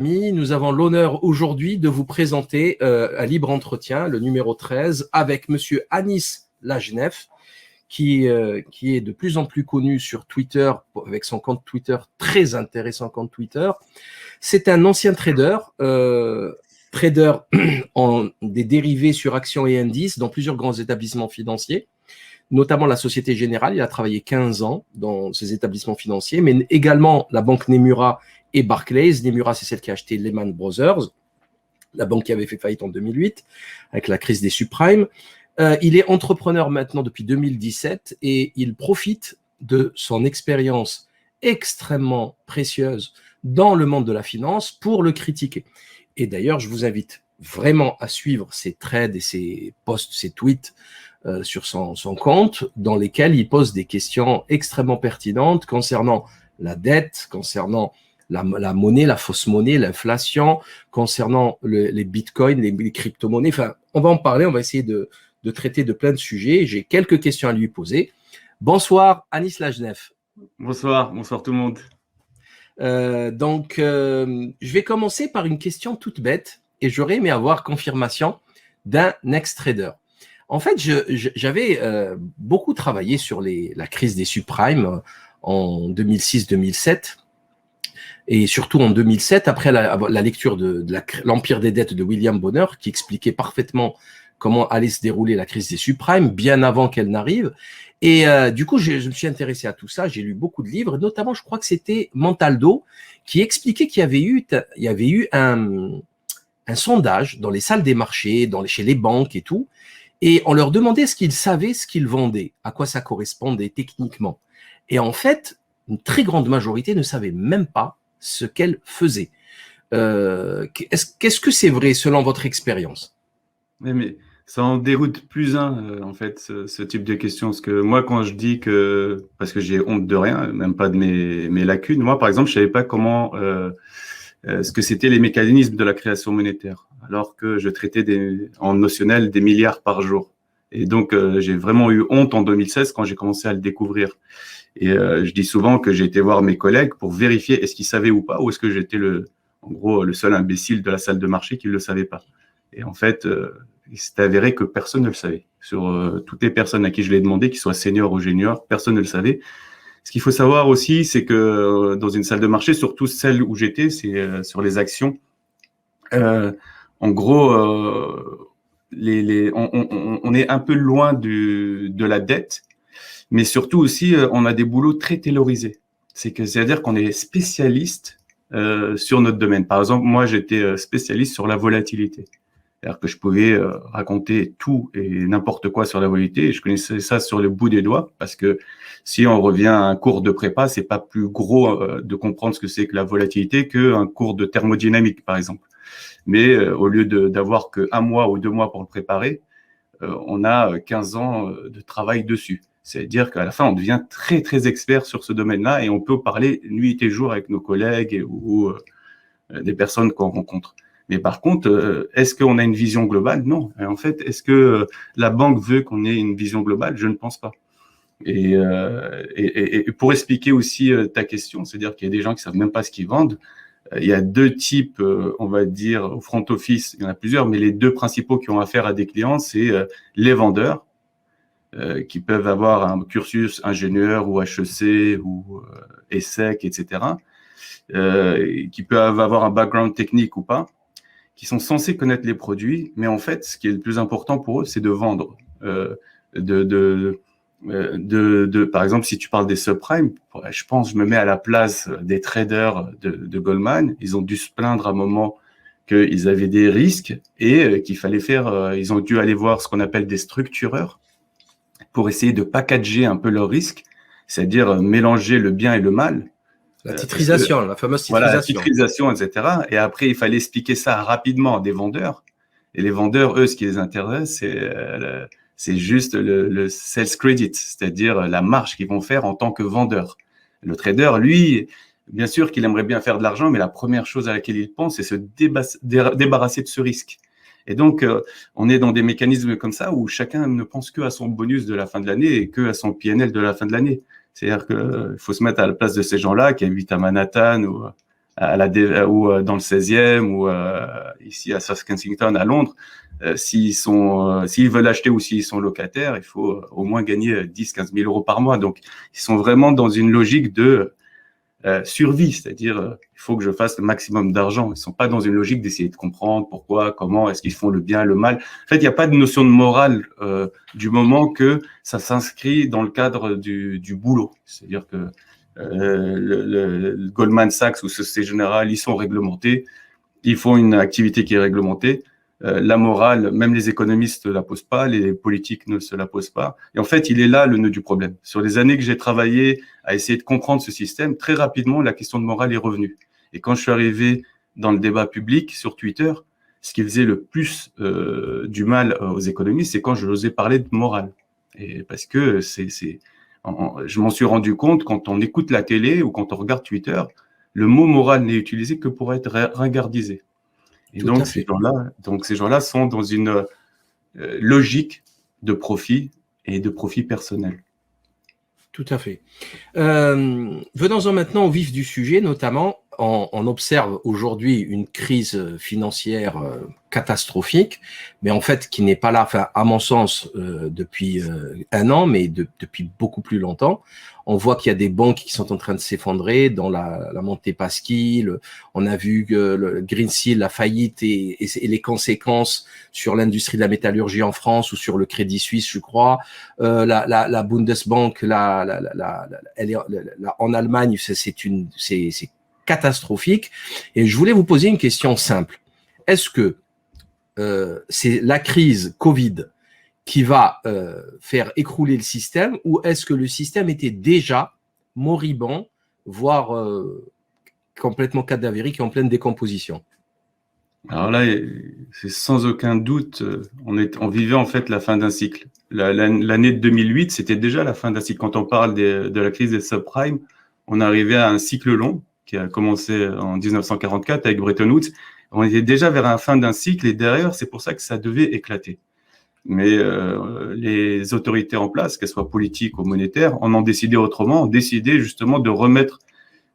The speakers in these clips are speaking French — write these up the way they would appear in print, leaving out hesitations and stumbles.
Nous avons l'honneur aujourd'hui de vous présenter un libre entretien, le numéro 13, avec Monsieur Anis Lagenef, qui est de plus en plus connu sur Twitter, avec son compte Twitter, très intéressant compte Twitter. C'est un ancien trader, trader en des dérivés sur actions et indices dans plusieurs grands établissements financiers, notamment la Société Générale. Il a travaillé 15 ans dans ces établissements financiers, mais également la banque Nomura et Barclays. Nomura, c'est celle qui a acheté Lehman Brothers, la banque qui avait fait faillite en 2008 avec la crise des subprimes. Il est entrepreneur maintenant depuis 2017 et il profite de son expérience extrêmement précieuse dans le monde de la finance pour le critiquer. Et d'ailleurs, je vous invite vraiment à suivre ses trades et ses posts, ses tweets sur son compte, dans lesquels il pose des questions extrêmement pertinentes concernant la dette, concernant la monnaie, la fausse monnaie, l'inflation, concernant les bitcoins, les crypto-monnaies. Enfin, on va en parler, on va essayer de traiter de plein de sujets. J'ai quelques questions à lui poser. Bonsoir, Anis Lagenef. Bonsoir tout le monde. Je vais commencer par une question toute bête et j'aurais aimé avoir confirmation d'un ex-trader. En fait, j'avais beaucoup travaillé sur la crise des subprimes en 2006-2007 et surtout en 2007, après la lecture de l'Empire des dettes de William Bonner, qui expliquait parfaitement comment allait se dérouler la crise des subprimes, bien avant qu'elle n'arrive. Et du coup, je me suis intéressé à tout ça, j'ai lu beaucoup de livres, notamment, je crois que c'était Montaldo, qui expliquait qu'il y avait eu un sondage dans les salles des marchés, chez les banques et tout, et on leur demandait ce qu'ils savaient, ce qu'ils vendaient, à quoi ça correspondait techniquement. Et en fait, une très grande majorité ne savait même pas ce qu'elle faisait. Qu'est-ce que c'est vrai selon votre expérience? Mais ça en déroute plus un, en fait, ce type de questions. Parce que moi, quand je dis que, parce que j'ai honte de rien, même pas de mes lacunes, moi, par exemple, je savais pas comment, ce que c'était les mécanismes de la création monétaire, alors que je traitais en notionnel des milliards par jour. Et donc, j'ai vraiment eu honte en 2016 quand j'ai commencé à le découvrir. Et je dis souvent que j'ai été voir mes collègues pour vérifier est-ce qu'ils savaient ou pas, ou est-ce que j'étais en gros, le seul imbécile de la salle de marché qui ne le savait pas. Et en fait, il s'est avéré que personne ne le savait. Sur toutes les personnes à qui je l'ai demandé, qu'ils soient seniors ou juniors, personne ne le savait. Ce qu'il faut savoir aussi, c'est que dans une salle de marché, surtout celle où j'étais, c'est sur les actions. En gros, on est un peu loin de la dette, mais surtout aussi, on a des boulots très taylorisés. C'est-à-dire qu'on est spécialiste sur notre domaine. Par exemple, moi, j'étais spécialiste sur la volatilité. C'est-à-dire que je pouvais raconter tout et n'importe quoi sur la volatilité. Et je connaissais ça sur le bout des doigts, parce que si on revient à un cours de prépa, c'est pas plus gros de comprendre ce que c'est que la volatilité qu'un cours de thermodynamique, par exemple. Mais au lieu d'avoir que 1 mois ou 2 mois pour le préparer, on a 15 ans de travail dessus. C'est-à-dire qu'à la fin, on devient très, très expert sur ce domaine-là et on peut parler nuit et jour avec nos collègues ou des personnes qu'on rencontre. Mais par contre, est-ce qu'on a une vision globale? Non. Et en fait, est-ce que la banque veut qu'on ait une vision globale? Je ne pense pas. Et pour expliquer aussi ta question, c'est-à-dire qu'il y a des gens qui savent même pas ce qu'ils vendent. Il y a 2 types, on va dire, au front office, il y en a plusieurs, mais les 2 principaux qui ont affaire à des clients, c'est les vendeurs, qui peuvent avoir un cursus ingénieur ou HEC ou ESSEC, etc., qui peuvent avoir un background technique ou pas, qui sont censés connaître les produits, mais en fait, ce qui est le plus important pour eux, c'est de vendre. Par exemple, si tu parles des subprimes, je me mets à la place des traders de Goldman. Ils ont dû se plaindre à un moment qu'ils avaient des risques et qu'il fallait ils ont dû aller voir ce qu'on appelle des structureurs pour essayer de packager un peu leurs risques, c'est-à-dire mélanger le bien et le mal. La titrisation, la fameuse titrisation. Voilà, la titrisation, etc. Et après, il fallait expliquer ça rapidement à des vendeurs. Et les vendeurs, eux, ce qui les intéresse, c'est juste le sales credit, c'est-à-dire la marge qu'ils vont faire en tant que vendeur. Le trader, lui, bien sûr qu'il aimerait bien faire de l'argent, mais la première chose à laquelle il pense, c'est se débarrasser de ce risque. Et donc, on est dans des mécanismes comme ça où chacun ne pense que à son bonus de la fin de l'année et que à son PNL de la fin de l'année. C'est-à-dire qu'il faut se mettre à la place de ces gens-là qui habitent à Manhattan ou ou dans le 16e ou ici à South Kensington à Londres, s'ils veulent acheter ou s'ils sont locataires, il faut au moins gagner 10-15 000 euros par mois. Donc, ils sont vraiment dans une logique de survie, c'est-à-dire il faut que je fasse le maximum d'argent. Ils ne sont pas dans une logique d'essayer de comprendre pourquoi, comment, est-ce qu'ils font le bien, le mal. En fait, il n'y a pas de notion de morale du moment que ça s'inscrit dans le cadre du boulot. C'est-à-dire que le Goldman Sachs ou Société Générale, ils sont réglementés, ils font une activité qui est réglementée. La morale, même les économistes ne la posent pas, les politiques ne se la posent pas. Et en fait, il est là le nœud du problème. Sur les années que j'ai travaillé à essayer de comprendre ce système, très rapidement, la question de morale est revenue. Et quand je suis arrivé dans le débat public sur Twitter, ce qui faisait le plus du mal aux économistes, c'est quand je osais parler de morale. Et parce que je m'en suis rendu compte quand on écoute la télé ou quand on regarde Twitter, le mot morale n'est utilisé que pour être ringardisé. Et donc, ces gens-là sont dans une logique de profit et de profit personnel. Tout à fait. Venons-en maintenant au vif du sujet, notamment, on observe aujourd'hui une crise financière catastrophique, mais en fait qui n'est pas là, enfin, à mon sens, depuis un an, mais depuis beaucoup plus longtemps. On voit qu'il y a des banques qui sont en train de s'effondrer dans la Montepaschi. On a vu que le Greensill, la faillite et les conséquences sur l'industrie de la métallurgie en France ou sur le Crédit Suisse, je crois. La Bundesbank, en Allemagne, c'est catastrophique. Et je voulais vous poser une question simple. Est-ce que c'est la crise Covid qui va faire écrouler le système, ou est-ce que le système était déjà moribond, voire complètement cadavérique et en pleine décomposition? Alors là, c'est sans aucun doute, on vivait en fait la fin d'un cycle. L'année de 2008, c'était déjà la fin d'un cycle. Quand on parle de la crise des subprimes, on arrivait à un cycle long qui a commencé en 1944 avec Bretton Woods. On était déjà vers la fin d'un cycle et derrière, c'est pour ça que ça devait éclater. Mais les autorités en place, qu'elles soient politiques ou monétaires, en ont décidé autrement, ont décidé justement de remettre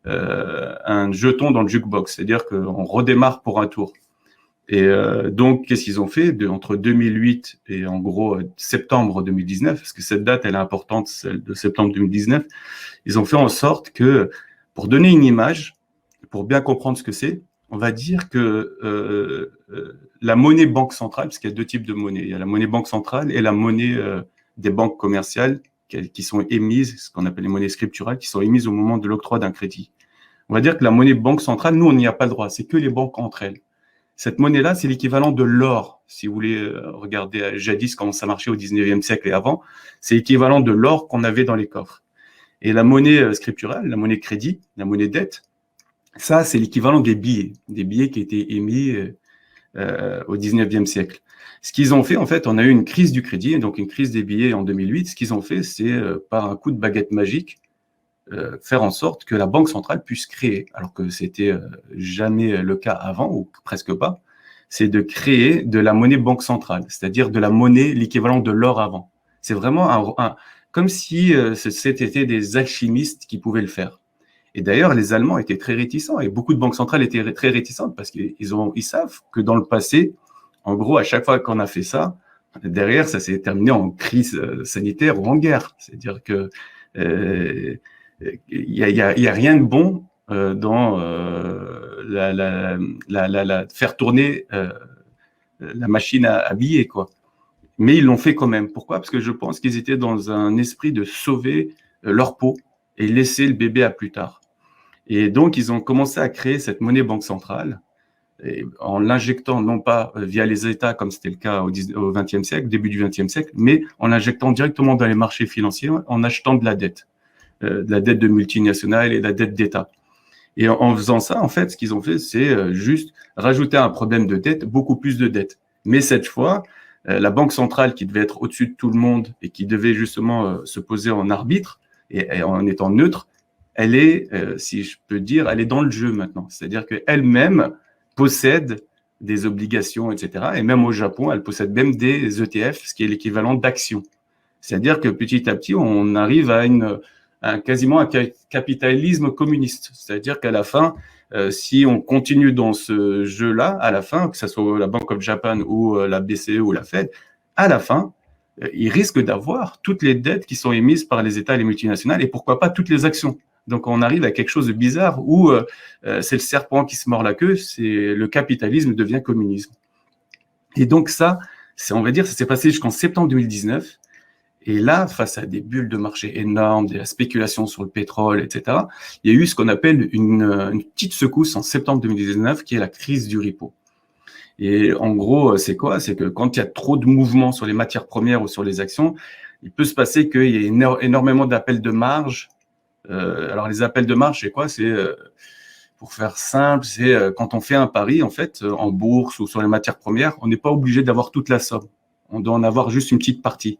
un jeton dans le jukebox, c'est-à-dire qu'on redémarre pour un tour. Et donc, qu'est-ce qu'ils ont fait entre 2008 et en gros septembre 2019, parce que cette date, elle est importante, celle de septembre 2019, ils ont fait en sorte que, pour donner une image, pour bien comprendre ce que c'est, on va dire que la monnaie banque centrale, parce qu'il y a deux types de monnaie, il y a la monnaie banque centrale et la monnaie des banques commerciales qui sont émises, ce qu'on appelle les monnaies scripturales, qui sont émises au moment de l'octroi d'un crédit. On va dire que la monnaie banque centrale, nous, on n'y a pas le droit, c'est que les banques entre elles. Cette monnaie-là, c'est l'équivalent de l'or. Si vous voulez regarder jadis comment ça marchait au 19e siècle et avant, c'est l'équivalent de l'or qu'on avait dans les coffres. Et la monnaie scripturale, la monnaie crédit, la monnaie dette, ça, c'est l'équivalent des billets qui étaient émis au 19e siècle. Ce qu'ils ont fait, en fait, on a eu une crise du crédit, donc une crise des billets en 2008. Ce qu'ils ont fait, c'est par un coup de baguette magique, faire en sorte que la Banque centrale puisse créer, alors que c'était jamais le cas avant, ou presque pas, c'est de créer de la monnaie banque centrale, c'est-à-dire de la monnaie, l'équivalent de l'or avant. C'est vraiment comme si c'était des alchimistes qui pouvaient le faire. Et d'ailleurs, les Allemands étaient très réticents, et beaucoup de banques centrales étaient très réticentes, parce qu'ils savent que dans le passé, en gros, à chaque fois qu'on a fait ça, derrière, ça s'est terminé en crise sanitaire ou en guerre. C'est-à-dire que il y a rien de bon dans faire tourner la machine à billets, quoi. Mais ils l'ont fait quand même. Pourquoi? Parce que je pense qu'ils étaient dans un esprit de sauver leur peau et laisser le bébé à plus tard. Et donc, ils ont commencé à créer cette monnaie banque centrale en l'injectant non pas via les États, comme c'était le cas au XXe siècle, début du XXe siècle, mais en l'injectant directement dans les marchés financiers, en achetant de la dette de multinationales et de la dette d'État. Et en faisant ça, en fait, ce qu'ils ont fait, c'est juste rajouter un problème de dette, beaucoup plus de dette. Mais cette fois, la Banque centrale, qui devait être au-dessus de tout le monde et qui devait justement se poser en arbitre et en étant neutre, elle est, si je peux dire, elle est dans le jeu maintenant. C'est-à-dire qu'elle-même possède des obligations, etc. Et même au Japon, elle possède même des ETF, ce qui est l'équivalent d'actions. C'est-à-dire que petit à petit, on arrive à quasiment un capitalisme communiste. C'est-à-dire qu'à la fin, si on continue dans ce jeu-là, à la fin, que ce soit la Bank of Japan ou la BCE ou la Fed, à la fin, ils risquent d'avoir toutes les dettes qui sont émises par les États et les multinationales et pourquoi pas toutes les actions. Donc, on arrive à quelque chose de bizarre où c'est le serpent qui se mord la queue, c'est le capitalisme devient communisme. Et donc ça, on va dire, ça s'est passé jusqu'en septembre 2019. Et là, face à des bulles de marché énormes, de la spéculation sur le pétrole, etc., il y a eu ce qu'on appelle une petite secousse en septembre 2019, qui est la crise du repo. Et en gros, c'est quoi? C'est que quand il y a trop de mouvements sur les matières premières ou sur les actions, il peut se passer qu'il y ait énormément d'appels de marge. Alors, les appels de marge, c'est quoi? C'est, pour faire simple, c'est quand on fait un pari, en fait, en bourse ou sur les matières premières, on n'est pas obligé d'avoir toute la somme. On doit en avoir juste une petite partie.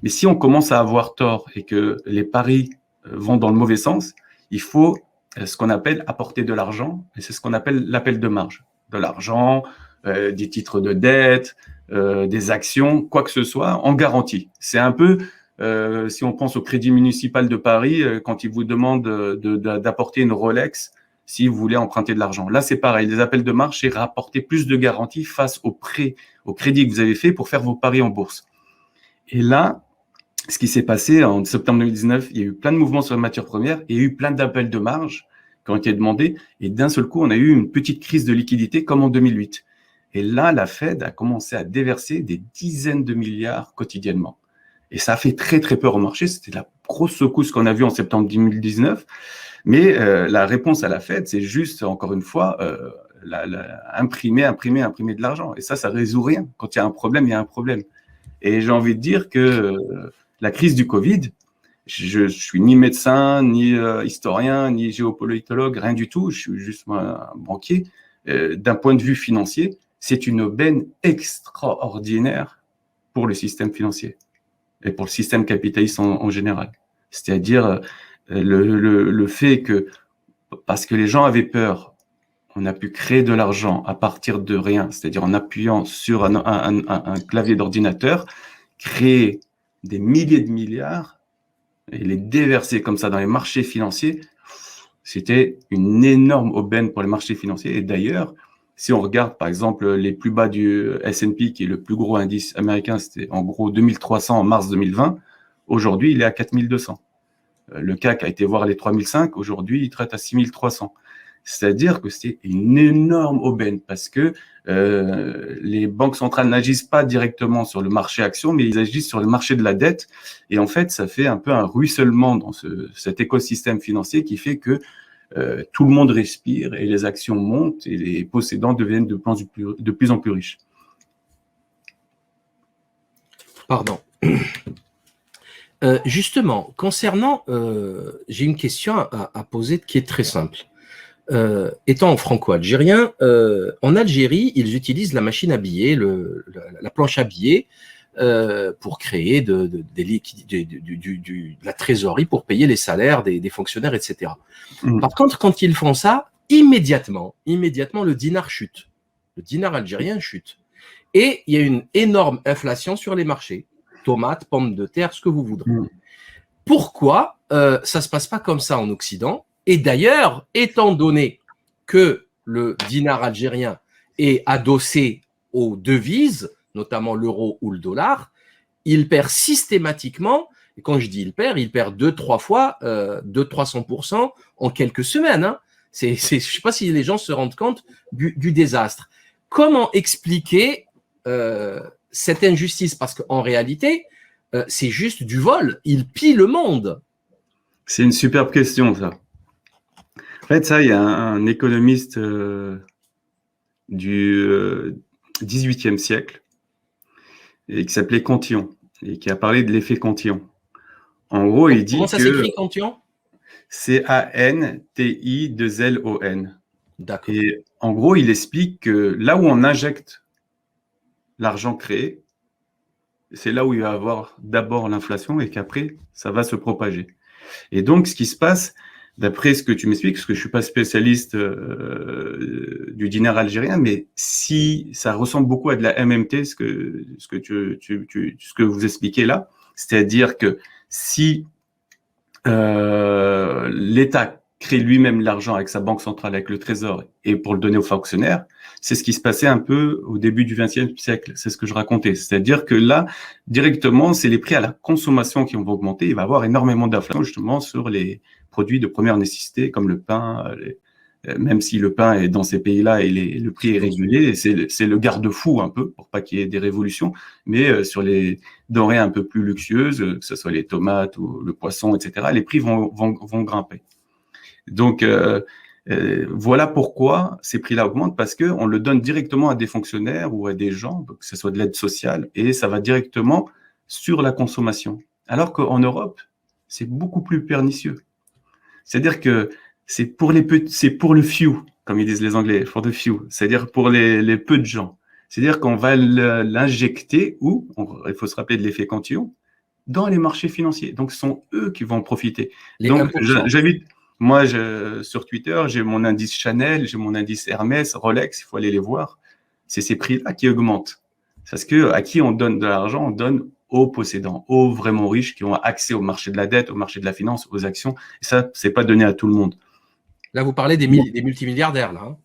Mais si on commence à avoir tort et que les paris vont dans le mauvais sens, il faut ce qu'on appelle apporter de l'argent, et c'est ce qu'on appelle l'appel de marge. De l'argent, des titres de dette, des actions, quoi que ce soit, en garantie. C'est un peu, si on pense au Crédit municipal de Paris, quand ils vous demandent d'apporter une Rolex, si vous voulez emprunter de l'argent. Là, c'est pareil. Les appels de marge, c'est rapporter plus de garantie face au prêt, au crédit que vous avez fait pour faire vos paris en bourse. Et là, ce qui s'est passé en septembre 2019, il y a eu plein de mouvements sur les matières premières, et il y a eu plein d'appels de marge qui ont été demandés, et d'un seul coup, on a eu une petite crise de liquidité comme en 2008. Et là, la Fed a commencé à déverser des dizaines de milliards quotidiennement. Et ça a fait très, très peur au marché. C'était la grosse secousse qu'on a vue en septembre 2019. Mais la réponse à la Fed, c'est juste, encore une fois, imprimer de l'argent. Et ça résout rien. Quand il y a un problème, il y a un problème. Et j'ai envie de dire que la crise du Covid, je suis ni médecin, ni historien, ni géopolitologue, rien du tout. Je suis juste un banquier. D'un point de vue financier, c'est une aubaine extraordinaire pour le système financier et pour le système capitaliste en général. C'est-à-dire le fait que, parce que les gens avaient peur, on a pu créer de l'argent à partir de rien, c'est-à-dire en appuyant sur un clavier d'ordinateur, créer des milliers de milliards et les déverser comme ça dans les marchés financiers. C'était une énorme aubaine pour les marchés financiers. Et d'ailleurs, si on regarde par exemple les plus bas du S&P, qui est le plus gros indice américain, c'était en gros 2300 en mars 2020. Aujourd'hui, il est à 4200. Le CAC a été voir les 3005. Aujourd'hui, il traite à 6300. C'est-à-dire que c'est une énorme aubaine parce que les banques centrales n'agissent pas directement sur le marché action, mais ils agissent sur le marché de la dette. Et en fait, ça fait un peu un ruissellement dans cet écosystème financier qui fait que tout le monde respire et les actions montent et les possédants deviennent de plus en plus riches. Pardon. Justement, concernant, j'ai une question à poser qui est très simple. Étant franco-algérien, en Algérie, ils utilisent la machine à billets, la planche à billets, pour créer de la trésorerie pour payer les salaires des fonctionnaires, etc. Par contre, quand ils font ça, immédiatement, le dinar chute. Le dinar algérien chute. Et il y a une énorme inflation sur les marchés. Tomates, pommes de terre, ce que vous voudrez. Pourquoi ça ne se passe pas comme ça en Occident? Et d'ailleurs, étant donné que le dinar algérien est adossé aux devises, notamment l'euro ou le dollar, il perd systématiquement, et quand je dis il perd 2-3 fois, 200-300% en quelques semaines. Hein. Je ne sais pas si les gens se rendent compte du désastre. Comment expliquer cette injustice? Parce qu'en réalité, c'est juste du vol. Il pille le monde. C'est une superbe question, ça. En fait, ça, il y a un économiste du XVIIIe siècle et qui s'appelait Cantillon et qui a parlé de l'effet Cantillon. En gros, il dit Comment ça s'écrit, Cantillon? C-A-N-T-I-2-L-O-N. D'accord. Et en gros, il explique que là où on injecte l'argent créé, c'est là où il va y avoir d'abord l'inflation et qu'après, ça va se propager. Et donc, ce qui se passe, d'après ce que tu m'expliques, parce que je ne suis pas spécialiste du dinar algérien, mais si ça ressemble beaucoup à de la MMT, ce que vous expliquez là, c'est-à-dire que si l'État créer lui-même l'argent avec sa banque centrale, avec le trésor, et pour le donner aux fonctionnaires, c'est ce qui se passait un peu au début du XXe siècle. C'est ce que je racontais. C'est-à-dire que là, directement, c'est les prix à la consommation qui vont augmenter. Il va y avoir énormément d'inflation justement sur les produits de première nécessité comme le pain, même si le pain est dans ces pays-là et le prix est régulé, c'est le garde-fou un peu pour pas qu'il y ait des révolutions, mais sur les denrées un peu plus luxueuses, que ce soit les tomates ou le poisson, etc., les prix vont grimper. Donc, voilà pourquoi ces prix-là augmentent, parce qu'on le donne directement à des fonctionnaires ou à des gens, que ce soit de l'aide sociale, et ça va directement sur la consommation. Alors qu'en Europe, c'est beaucoup plus pernicieux. C'est-à-dire que c'est pour le few, comme ils disent les Anglais, for the few, c'est-à-dire pour les peu de gens. C'est-à-dire qu'on va l'injecter, ou, il faut se rappeler de l'effet cantillon, dans les marchés financiers. Donc, ce sont eux qui vont en profiter. Les Donc, 1%. j'invite, moi, sur Twitter, j'ai mon indice Chanel, j'ai mon indice Hermès, Rolex, il faut aller les voir. C'est ces prix-là qui augmentent. Parce que à qui on donne de l'argent? On donne aux possédants, aux vraiment riches qui ont accès au marché de la dette, au marché de la finance, aux actions. Et ça, c'est pas donné à tout le monde. Là, vous parlez des multimilliardaires, là.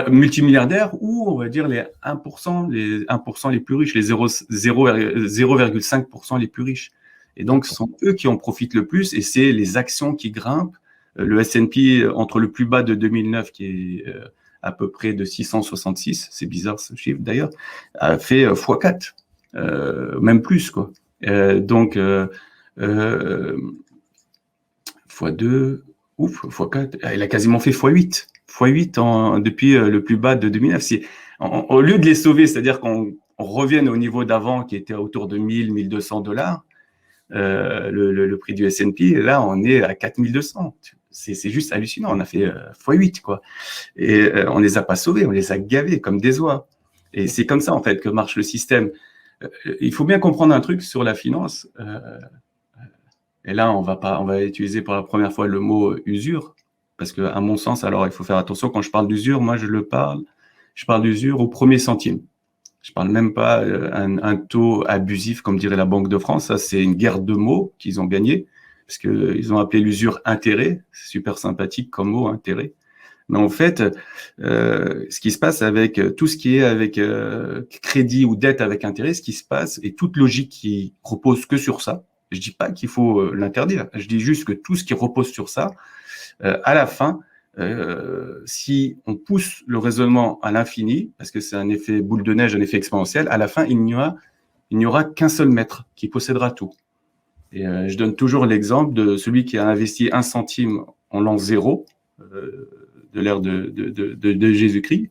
Multimilliardaires ou on va dire les 1%, les 1% les plus riches, les 0,5% les plus riches. Et donc, ce sont eux qui en profitent le plus et c'est les actions qui grimpent. Le S&P, entre le plus bas de 2009, qui est à peu près de 666, c'est bizarre ce chiffre d'ailleurs, a fait x4, même plus, quoi. Donc, x2, x4, il a quasiment fait x8. x8 depuis le plus bas de 2009. Au lieu de les sauver, c'est-à-dire qu'on revienne au niveau d'avant qui était autour de 1000, 1200 $, le prix du S&P, là, on est à 4200. C'est juste hallucinant. On a fait x8, quoi. Et on les a pas sauvés, on les a gavés comme des oies. Et c'est comme ça, en fait, que marche le système. Il faut bien comprendre un truc sur la finance. Et là, on va utiliser pour la première fois le mot usure. Parce que, à mon sens, alors, il faut faire attention. Quand je parle d'usure, moi, je parle d'usure au premier centime. Je parle même pas un taux abusif, comme dirait la Banque de France. Ça, c'est une guerre de mots qu'ils ont gagné, parce que ils ont appelé l'usure intérêt. C'est super sympathique comme mot, intérêt. Mais en fait, ce qui se passe avec tout ce qui est avec crédit ou dette avec intérêt, ce qui se passe, et toute logique qui repose que sur ça, je dis pas qu'il faut l'interdire, je dis juste que tout ce qui repose sur ça, à la fin, si on pousse le raisonnement à l'infini, parce que c'est un effet boule de neige, un effet exponentiel, à la fin, il n'y aura qu'un seul maître qui possédera tout. Et je donne toujours l'exemple de celui qui a investi 1 centime en l'an 0, de l'ère de Jésus-Christ,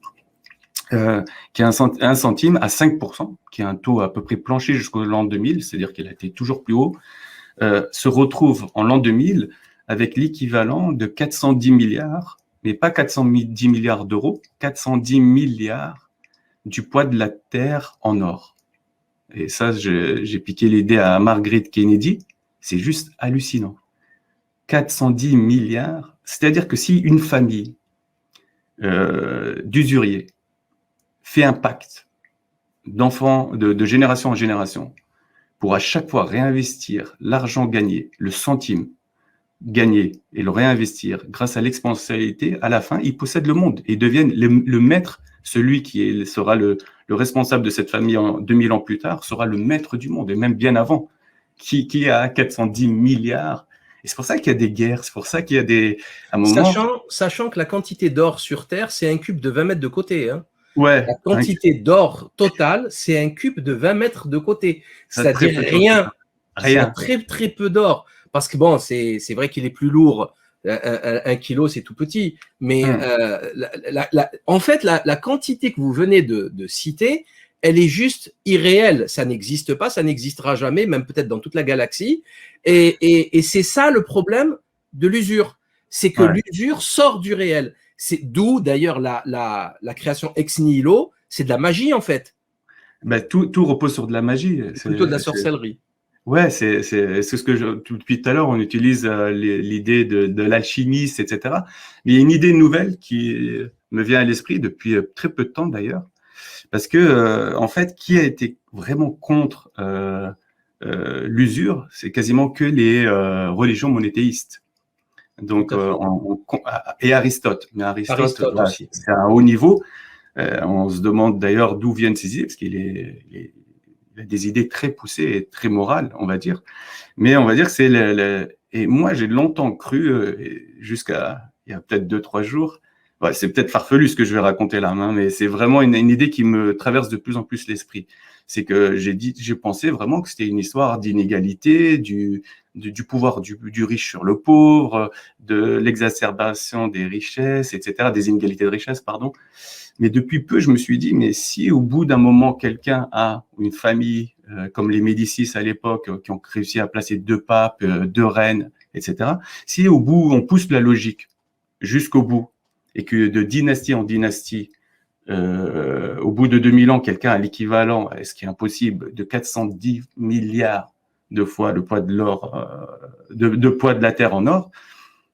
qui a un centime à 5%, qui a un taux à peu près plancher jusqu'au l'an 2000, c'est-à-dire qu'il a été toujours plus haut, se retrouve en l'an 2000 avec l'équivalent de 410 milliards, mais pas 410 milliards d'euros, 410 milliards du poids de la Terre en or. Et ça, j'ai piqué l'idée à Margaret Kennedy, c'est juste hallucinant. 410 milliards, c'est-à-dire que si une famille d'usuriers fait un pacte d'enfants, de génération en génération, pour à chaque fois réinvestir l'argent gagné, le centime gagné et le réinvestir grâce à l'exponentialité, à la fin, ils possèdent le monde et deviennent le maître, celui qui sera le responsable de cette famille 2000 ans plus tard, sera le maître du monde, et même bien avant, qui a 410 milliards. Et c'est pour ça qu'il y a des guerres, c'est pour ça qu'il y a à un moment... Sachant que la quantité d'or sur Terre, c'est un cube de 20 mètres de côté. Hein. Ouais. La quantité d'or totale, c'est un cube de 20 mètres de côté. C'est-à-dire rien. Rien. Très, très peu d'or. Parce que bon, c'est vrai qu'il est plus lourd. 1 kilo, c'est tout petit. Mais en fait, la quantité que vous venez de citer, elle est juste irréelle. Ça n'existe pas, ça n'existera jamais, même peut-être dans toute la galaxie. Et c'est ça le problème de l'usure. C'est que l'usure sort du réel. C'est d'où d'ailleurs la création ex nihilo, c'est de la magie en fait. Ben, tout repose sur de la magie. C'est plutôt de la sorcellerie. Ouais, c'est ce que depuis tout à l'heure, on utilise l'idée de l'alchimiste, etc. Mais il y a une idée nouvelle qui me vient à l'esprit depuis très peu de temps d'ailleurs, parce que en fait, qui a été vraiment contre l'usure, c'est quasiment que les religions monothéistes. Donc, et Aristote. Mais Aristote Aristote aussi. c'est à un haut niveau. On se demande d'ailleurs d'où viennent ces idées, parce qu'il a des idées très poussées et très morales, on va dire. Mais on va dire que c'est et moi, j'ai longtemps cru, jusqu'à il y a peut-être 2-3 jours, ouais, c'est peut-être farfelu ce que je vais raconter là, hein, mais c'est vraiment une idée qui me traverse de plus en plus l'esprit. C'est que j'ai pensé vraiment que c'était une histoire d'inégalité, du pouvoir du riche sur le pauvre, de l'exacerbation des richesses, etc., des inégalités de richesse, pardon. Mais depuis peu, je me suis dit, mais si au bout d'un moment, quelqu'un a une famille, comme les Médicis à l'époque, qui ont réussi à placer 2 papes, 2 reines, etc., si au bout, on pousse la logique jusqu'au bout, et que de dynastie en dynastie, au bout de 2000 ans, quelqu'un a l'équivalent, ce qui est impossible, de 410 milliards de fois le poids de l'or, de poids de la terre en or,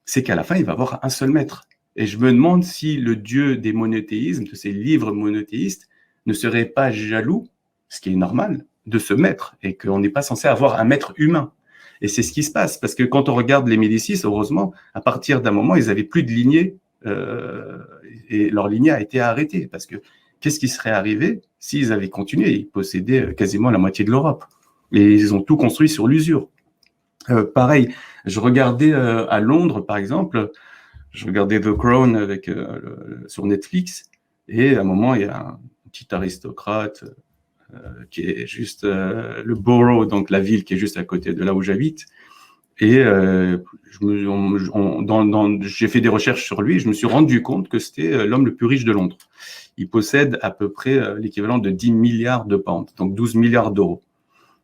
c'est qu'à la fin, il va avoir un seul maître. Et je me demande si le dieu des monothéismes, de ces livres monothéistes, ne serait pas jaloux, ce qui est normal, de ce maître, et qu'on n'est pas censé avoir un maître humain. Et c'est ce qui se passe, parce que quand on regarde les Médicis, heureusement, à partir d'un moment, ils n'avaient plus de lignée, et leur lignée a été arrêtée, parce que qu'est-ce qui serait arrivé s'ils avaient continué? Ils possédaient quasiment la moitié de l'Europe, et ils ont tout construit sur l'usure. Pareil, je regardais à Londres, par exemple, je regardais The Crown sur Netflix, et à un moment, il y a un petit aristocrate qui est juste le borough, donc la ville qui est juste à côté de là où j'habite. Et j'ai fait des recherches sur lui, et je me suis rendu compte que c'était l'homme le plus riche de Londres. Il possède à peu près l'équivalent de 10 milliards de pounds, donc 12 milliards d'euros.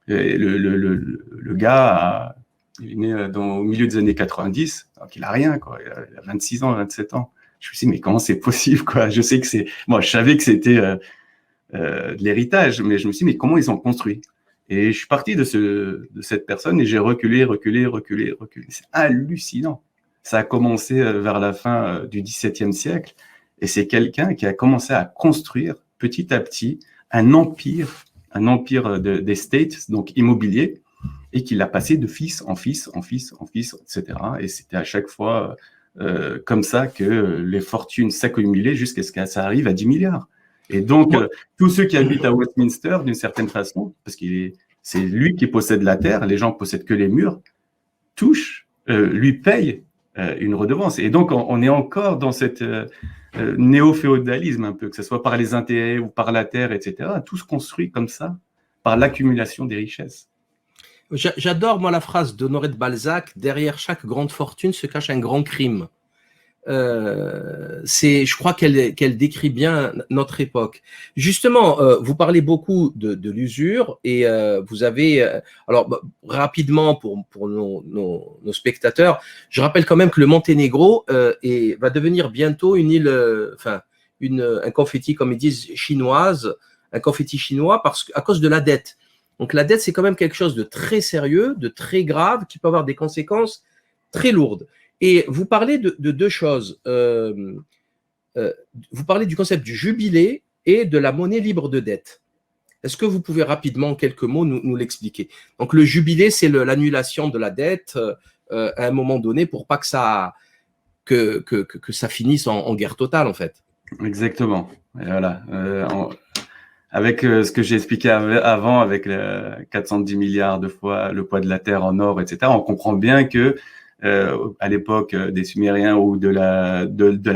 Et le gars il est né au milieu des années 90, donc il n'a rien, quoi. Il a 26 ans, 27 ans. Je me suis dit, mais comment c'est possible, quoi? Je sais que moi, je savais que c'était de l'héritage, mais je me suis dit, mais comment ils ont construit? Et je suis parti de cette personne et j'ai reculé. C'est hallucinant. Ça a commencé vers la fin du XVIIe siècle et c'est quelqu'un qui a commencé à construire petit à petit un empire des States, donc immobilier, et qui l'a passé de fils en fils, etc. Et c'était à chaque fois comme ça que les fortunes s'accumulaient jusqu'à ce que ça arrive à 10 milliards. Et donc, tous ceux qui habitent à Westminster, d'une certaine façon, parce c'est lui qui possède la terre, les gens possèdent que les murs, lui payent une redevance. Et donc, on est encore dans cette néo-féodalisme un peu, que ce soit par les intérêts ou par la terre, etc. Tout se construit comme ça, par l'accumulation des richesses. J'adore, moi, la phrase d'Honoré de Balzac, derrière chaque grande fortune se cache un grand crime. Je crois qu'elle décrit bien notre époque. Justement, vous parlez beaucoup de l'usure et vous avez, alors rapidement pour nos spectateurs, je rappelle quand même que le Monténégro va devenir bientôt une île, un confetti, comme ils disent, chinoise, un confetti chinois à cause de la dette. Donc la dette, c'est quand même quelque chose de très sérieux, de très grave, qui peut avoir des conséquences très lourdes. Et vous parlez de 2 choses. Vous parlez du concept du jubilé et de la monnaie libre de dette. Est-ce que vous pouvez rapidement, en quelques mots, nous l'expliquer? Donc le jubilé, c'est l'annulation de la dette à un moment donné pour pas que ça finisse en guerre totale, en fait. Exactement. Et voilà. Avec ce que j'ai expliqué avant, avec 410 milliards de fois le poids de la terre en or, etc., on comprend bien que à l'époque des Sumériens ou de la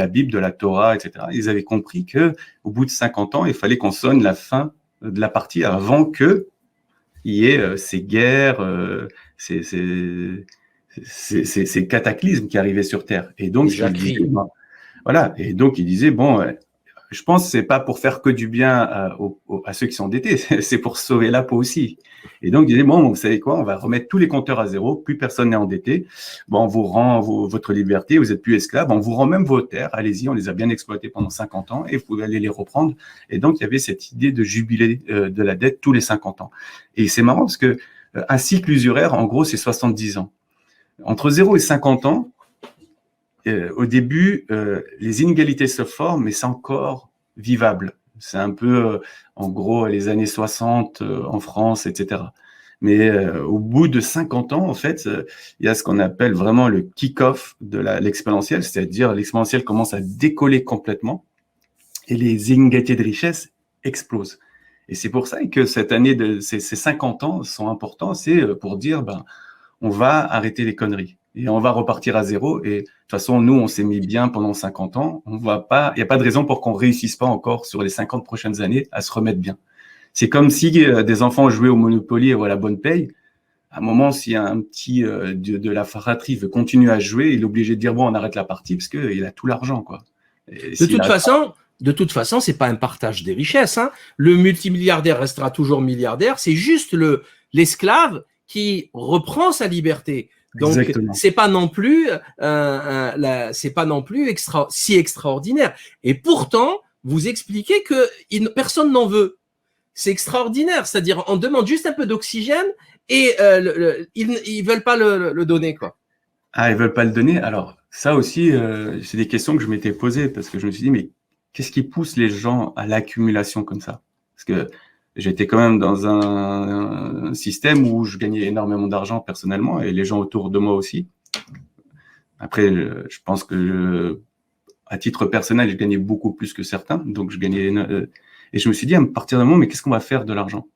Bible, de la Torah, etc., ils avaient compris que au bout de 50 ans, il fallait qu'on sonne la fin de la partie avant que il y ait ces guerres, ces cataclysmes qui arrivaient sur Terre. Et donc, voilà. Et donc, il disait, bon, je pense que c'est pas pour faire que du bien à ceux qui sont endettés, c'est pour sauver la peau aussi. Et donc, il disait, bon, vous savez quoi, on va remettre tous les compteurs à zéro, plus personne n'est endetté. Bon, on vous rend votre liberté, vous êtes plus esclave, on vous rend même vos terres, allez-y, on les a bien exploitées pendant 50 ans et vous pouvez aller les reprendre. Et donc, il y avait cette idée de jubilé de la dette tous les 50 ans. Et c'est marrant parce que un cycle usuraire, en gros, c'est 70 ans. Entre 0 et 50 ans, au début, les inégalités se forment, mais c'est encore vivable. C'est un peu, en gros, les années 60 en France, etc. Mais au bout de 50 ans, en fait, il y a ce qu'on appelle vraiment le kick-off de l'exponentielle, c'est-à-dire l'exponentielle commence à décoller complètement et les inégalités de richesse explosent. Et c'est pour ça que cette année, ces 50 ans sont importants, c'est pour dire, on va arrêter les conneries et on va repartir à zéro. Et de toute façon, nous, on s'est mis bien pendant 50 ans. Il n'y a pas de raison pour qu'on réussisse pas encore sur les 50 prochaines années à se remettre bien. C'est comme si des enfants jouaient au Monopoly et à la bonne paye. À un moment, s'il y a un petit de la fratrie veut continuer à jouer, il est obligé de dire bon, on arrête la partie parce qu'il a tout l'argent, quoi. De toute façon, c'est pas un partage des richesses, hein. Le multimilliardaire restera toujours milliardaire. C'est juste l'esclave qui reprend sa liberté. Donc, c'est pas non plus, si extraordinaire. Et pourtant, vous expliquez que personne n'en veut. C'est extraordinaire. C'est-à-dire, on demande juste un peu d'oxygène et ils veulent pas le donner, quoi. Ah, ils veulent pas le donner. Alors, ça aussi, c'est des questions que je m'étais posées parce que je me suis dit, mais qu'est-ce qui pousse les gens à l'accumulation comme ça? Parce que j'étais quand même dans un système où je gagnais énormément d'argent personnellement et les gens autour de moi aussi. Après, je pense que à titre personnel, je gagnais beaucoup plus que certains, donc je gagnais. Et je me suis dit, à partir d'un moment, mais qu'est-ce qu'on va faire de l'argent?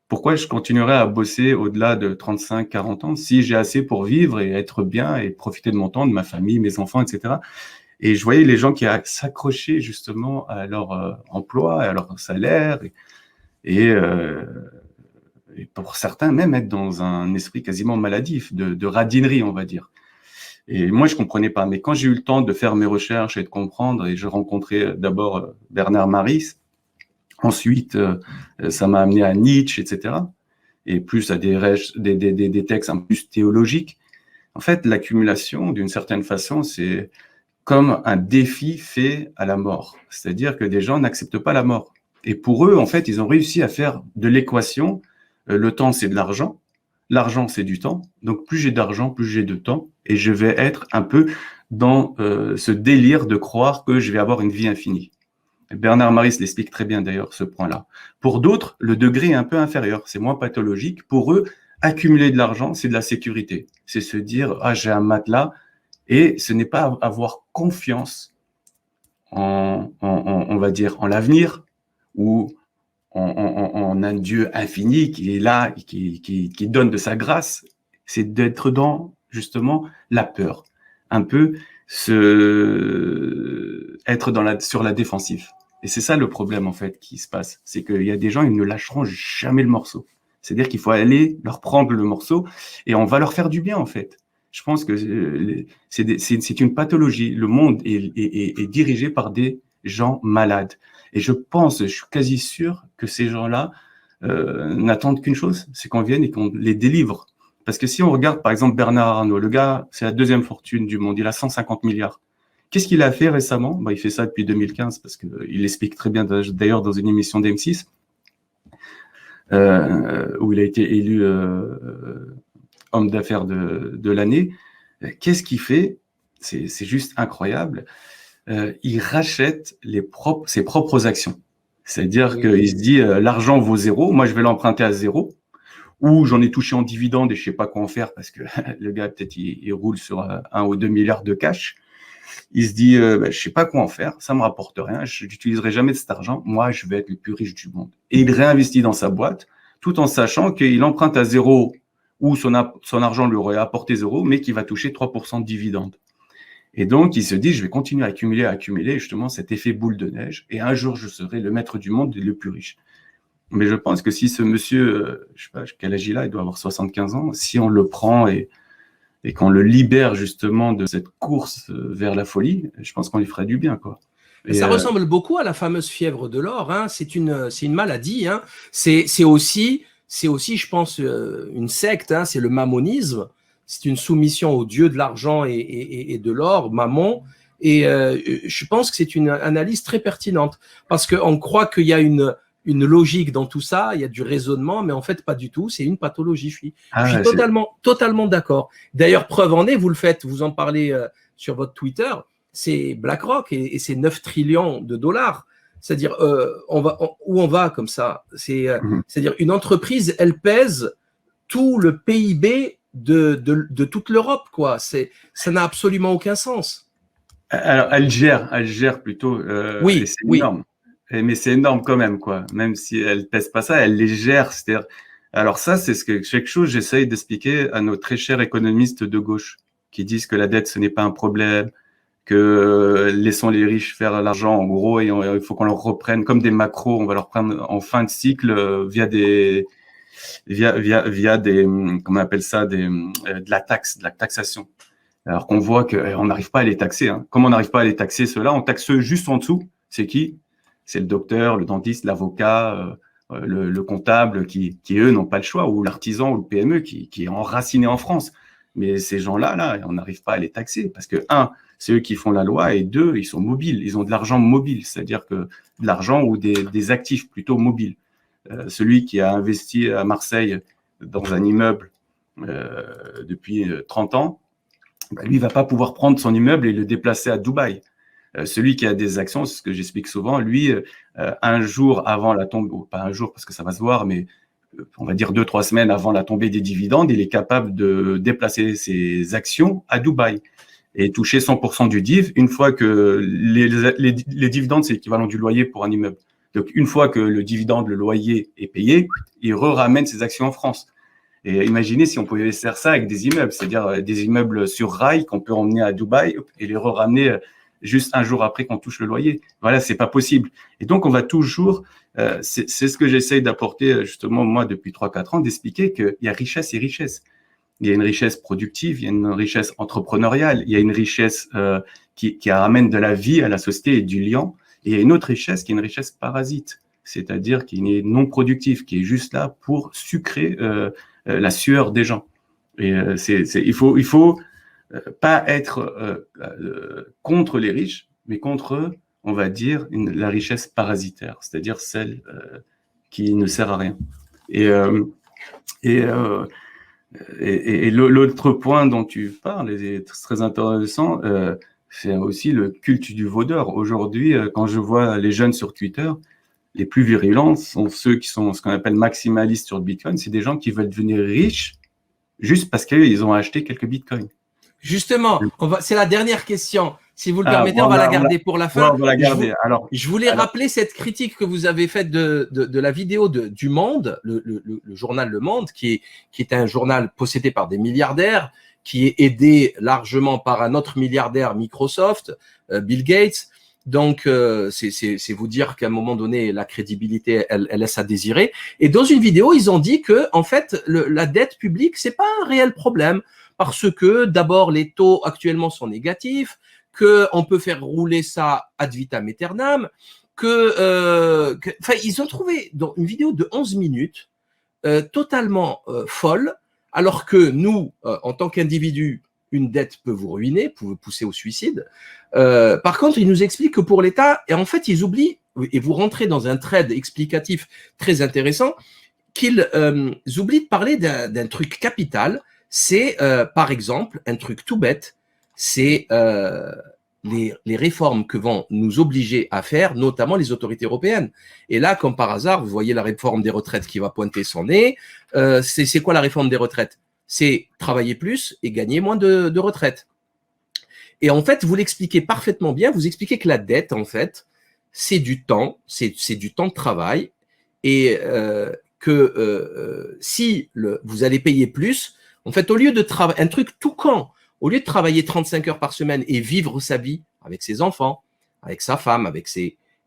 Pourquoi je continuerai à bosser au-delà de 35, 40 ans si j'ai assez pour vivre et être bien et profiter de mon temps, de ma famille, mes enfants, etc. Et je voyais les gens qui s'accrochaient justement à leur emploi, à leur salaire et pour certains même être dans un esprit quasiment maladif, de radinerie, on va dire. Et moi, je comprenais pas. Mais quand j'ai eu le temps de faire mes recherches et de comprendre, et je rencontrais d'abord Bernard Maris, ensuite, ça m'a amené à Nietzsche, etc. Et plus à des textes un peu plus théologiques. En fait, l'accumulation, d'une certaine façon, c'est comme un défi fait à la mort. C'est-à-dire que des gens n'acceptent pas la mort. Et pour eux, en fait, ils ont réussi à faire de l'équation, le temps, c'est de l'argent, l'argent, c'est du temps. Donc, plus j'ai d'argent, plus j'ai de temps. Et je vais être un peu dans ce délire de croire que je vais avoir une vie infinie. Bernard Maris l'explique très bien d'ailleurs, ce point-là. Pour d'autres, le degré est un peu inférieur, c'est moins pathologique. Pour eux, accumuler de l'argent, c'est de la sécurité. C'est se dire, ah, j'ai un matelas, et ce n'est pas avoir confiance on va dire, en l'avenir, ou en un Dieu infini qui est là, qui donne de sa grâce. C'est d'être dans, justement, la peur. Un peu être sur la défensive. Et c'est ça le problème, en fait, qui se passe. C'est qu'il y a des gens, ils ne lâcheront jamais le morceau. C'est-à-dire qu'il faut aller leur prendre le morceau et on va leur faire du bien, en fait. Je pense que c'est une pathologie. Le monde est dirigé par des gens malades. Et je suis quasi sûr que ces gens-là n'attendent qu'une chose, c'est qu'on vienne et qu'on les délivre. Parce que si on regarde, par exemple, Bernard Arnault, le gars, c'est la deuxième fortune du monde, il a 150 milliards. Qu'est-ce qu'il a fait récemment? Il fait ça depuis 2015, parce qu'il l'explique très bien, d'ailleurs, dans une émission d'M6, où il a été élu homme d'affaires de l'année. Qu'est-ce qu'il fait? C'est juste incroyable. Il rachète ses propres actions. C'est-à-dire qu'il se dit, l'argent vaut zéro, moi je vais l'emprunter à zéro, ou j'en ai touché en dividende et je sais pas quoi en faire parce que le gars, peut-être, il roule sur 1 ou 2 milliards de cash. Il se dit, je sais pas quoi en faire, ça me rapporte rien, je n'utiliserai jamais de cet argent, moi, je vais être le plus riche du monde. Et il réinvestit dans sa boîte, tout en sachant qu'il emprunte à zéro, ou son argent lui aurait apporté zéro, mais qu'il va toucher 3% de dividendes. Et donc, il se dit, je vais continuer à accumuler, justement, cet effet boule de neige, et un jour, je serai le maître du monde et le plus riche. Mais je pense que si ce monsieur, je sais pas quel âge il a, il doit avoir 75 ans, si on le prend et qu'on le libère justement de cette course vers la folie, je pense qu'on lui ferait du bien, quoi. Et ça ressemble beaucoup à la fameuse fièvre de l'or, hein. C'est une maladie, hein. C'est aussi, je pense, une secte, hein. C'est le mammonisme. C'est une soumission au dieu de l'argent et de l'or, Mammon. Et je pense que c'est une analyse très pertinente parce qu'on croit qu'il y a une logique dans tout ça, il y a du raisonnement, mais en fait, pas du tout. C'est une pathologie. Je suis totalement d'accord. D'ailleurs, preuve en est, vous le faites, vous en parlez sur votre Twitter, c'est BlackRock et c'est 9 trillions de dollars. C'est-à-dire, où on va comme ça. C'est-à-dire, une entreprise, elle pèse tout le PIB de toute l'Europe, quoi. Ça n'a absolument aucun sens. Alors, elle gère plutôt, et Oui, c'est oui. énorme. Mais c'est énorme quand même, quoi. Même si elle pèse pas ça, elle les gère. C'est-à-dire, alors ça, c'est quelque chose que j'essaye d'expliquer à nos très chers économistes de gauche, qui disent que la dette, ce n'est pas un problème, que laissons les riches faire l'argent, en gros, et il faut qu'on leur reprenne comme des macros, on va leur prendre en fin de cycle via des, comment on appelle ça, de la taxation. Alors qu'on voit qu'on n'arrive pas à les taxer. Hein. Comme on n'arrive pas à les taxer, ceux-là, on taxe ceux juste en dessous. C'est qui? C'est le docteur, le dentiste, l'avocat, le comptable qui, eux, n'ont pas le choix, ou l'artisan ou le PME qui est enraciné en France. Mais ces gens-là, là, on n'arrive pas à les taxer parce que, un, c'est eux qui font la loi, et deux, ils sont mobiles. Ils ont de l'argent mobile, c'est-à-dire que de l'argent ou des actifs plutôt mobiles. Celui qui a investi à Marseille dans un immeuble depuis 30 ans, ben, lui, il ne va pas pouvoir prendre son immeuble et le déplacer à Dubaï. Celui qui a des actions, c'est ce que j'explique souvent, lui, un jour avant la tombée, ou pas un jour parce que ça va se voir, mais on va dire 2-3 semaines avant la tombée des dividendes, il est capable de déplacer ses actions à Dubaï et toucher 100% du div une fois que les dividendes, c'est l'équivalent du loyer pour un immeuble. Donc, une fois que le dividende, le loyer est payé, il ramène ses actions en France. Et imaginez si on pouvait faire ça avec des immeubles, c'est-à-dire des immeubles sur rail qu'on peut emmener à Dubaï et les ramener juste un jour après qu'on touche le loyer. Voilà, c'est pas possible. Et donc, on va toujours, c'est ce que j'essaye d'apporter justement moi depuis 3-4 ans, d'expliquer qu'il y a richesse et richesse. Il y a une richesse productive, il y a une richesse entrepreneuriale, il y a une richesse qui ramène de la vie à la société et du lien. Et il y a une autre richesse qui est une richesse parasite, c'est-à-dire qui est non productive, qui est juste là pour sucrer la sueur des gens. Et il faut pas être contre les riches, mais contre, on va dire, la richesse parasitaire, c'est-à-dire celle qui ne sert à rien. Et l'autre point dont tu parles est très intéressant, c'est aussi le culte du vaudeur. Aujourd'hui, quand je vois les jeunes sur Twitter, les plus virulents sont ceux qui sont ce qu'on appelle maximalistes sur le Bitcoin. C'est des gens qui veulent devenir riches juste parce qu'ils ont acheté quelques Bitcoins. Justement, c'est la dernière question. Si vous le permettez, on va la garder pour la fin. Ouais, on va la garder. Je voulais rappeler cette critique que vous avez faite de la vidéo du Monde, le journal Le Monde, qui est un journal possédé par des milliardaires, qui est aidé largement par un autre milliardaire, Microsoft, Bill Gates. Donc, c'est vous dire qu'à un moment donné, la crédibilité, elle laisse à désirer. Et dans une vidéo, ils ont dit que, en fait, la dette publique, c'est pas un réel problème, parce que d'abord, les taux actuellement sont négatifs, qu'on peut faire rouler ça ad vitam aeternam, enfin, ils ont trouvé dans une vidéo de 11 minutes totalement folle, alors que nous, en tant qu'individus, une dette peut vous ruiner, peut vous pousser au suicide. Par contre, ils nous expliquent que pour l'État, et en fait, ils oublient, et vous rentrez dans un thread explicatif très intéressant, qu'ils oublient de parler d'un truc capital. C'est, par exemple, un truc tout bête, c'est les réformes que vont nous obliger à faire, notamment les autorités européennes. Et là, comme par hasard, vous voyez la réforme des retraites qui va pointer son nez. C'est quoi la réforme des retraites? C'est travailler plus et gagner moins de retraite. Et en fait, vous l'expliquez parfaitement bien. Vous expliquez que la dette, en fait, c'est du temps, c'est du temps de travail, et si vous allez payer plus, en fait, au lieu de travailler, un truc tout con, au lieu de travailler 35 heures par semaine et vivre sa vie avec ses enfants, avec sa femme,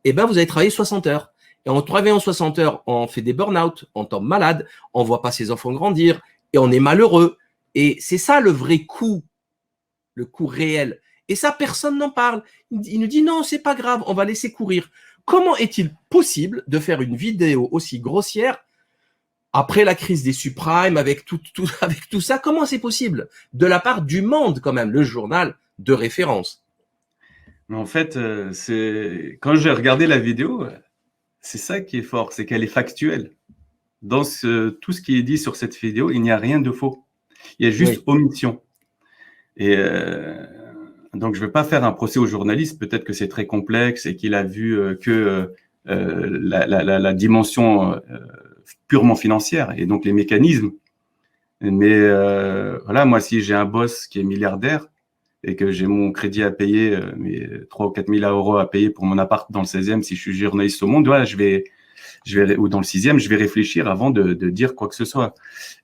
eh ben, vous allez travailler 60 heures. Et en travaillant 60 heures, on fait des burn-out, on tombe malade, on voit pas ses enfants grandir, et on est malheureux. Et c'est ça le vrai coût, le coût réel. Et ça, personne n'en parle. Il nous dit non, c'est pas grave, on va laisser courir. Comment est-il possible de faire une vidéo aussi grossière après la crise des subprimes, avec tout ça? Comment c'est possible? De la part du Monde, quand même, le journal de référence. Mais en fait, quand j'ai regardé la vidéo, c'est ça qui est fort, c'est qu'elle est factuelle. Dans tout ce qui est dit sur cette vidéo, il n'y a rien de faux. Il y a juste omission. Et donc, je ne vais pas faire un procès au journaliste. Peut-être que c'est très complexe et qu'il a vu que la dimension purement financière et donc les mécanismes. Mais voilà, moi, si j'ai un boss qui est milliardaire et que j'ai mon crédit à payer, mes 3 ou 4 000 euros à payer pour mon appart dans le 16e, si je suis journaliste au Monde, voilà, ou dans le 6e, je vais réfléchir avant de dire quoi que ce soit.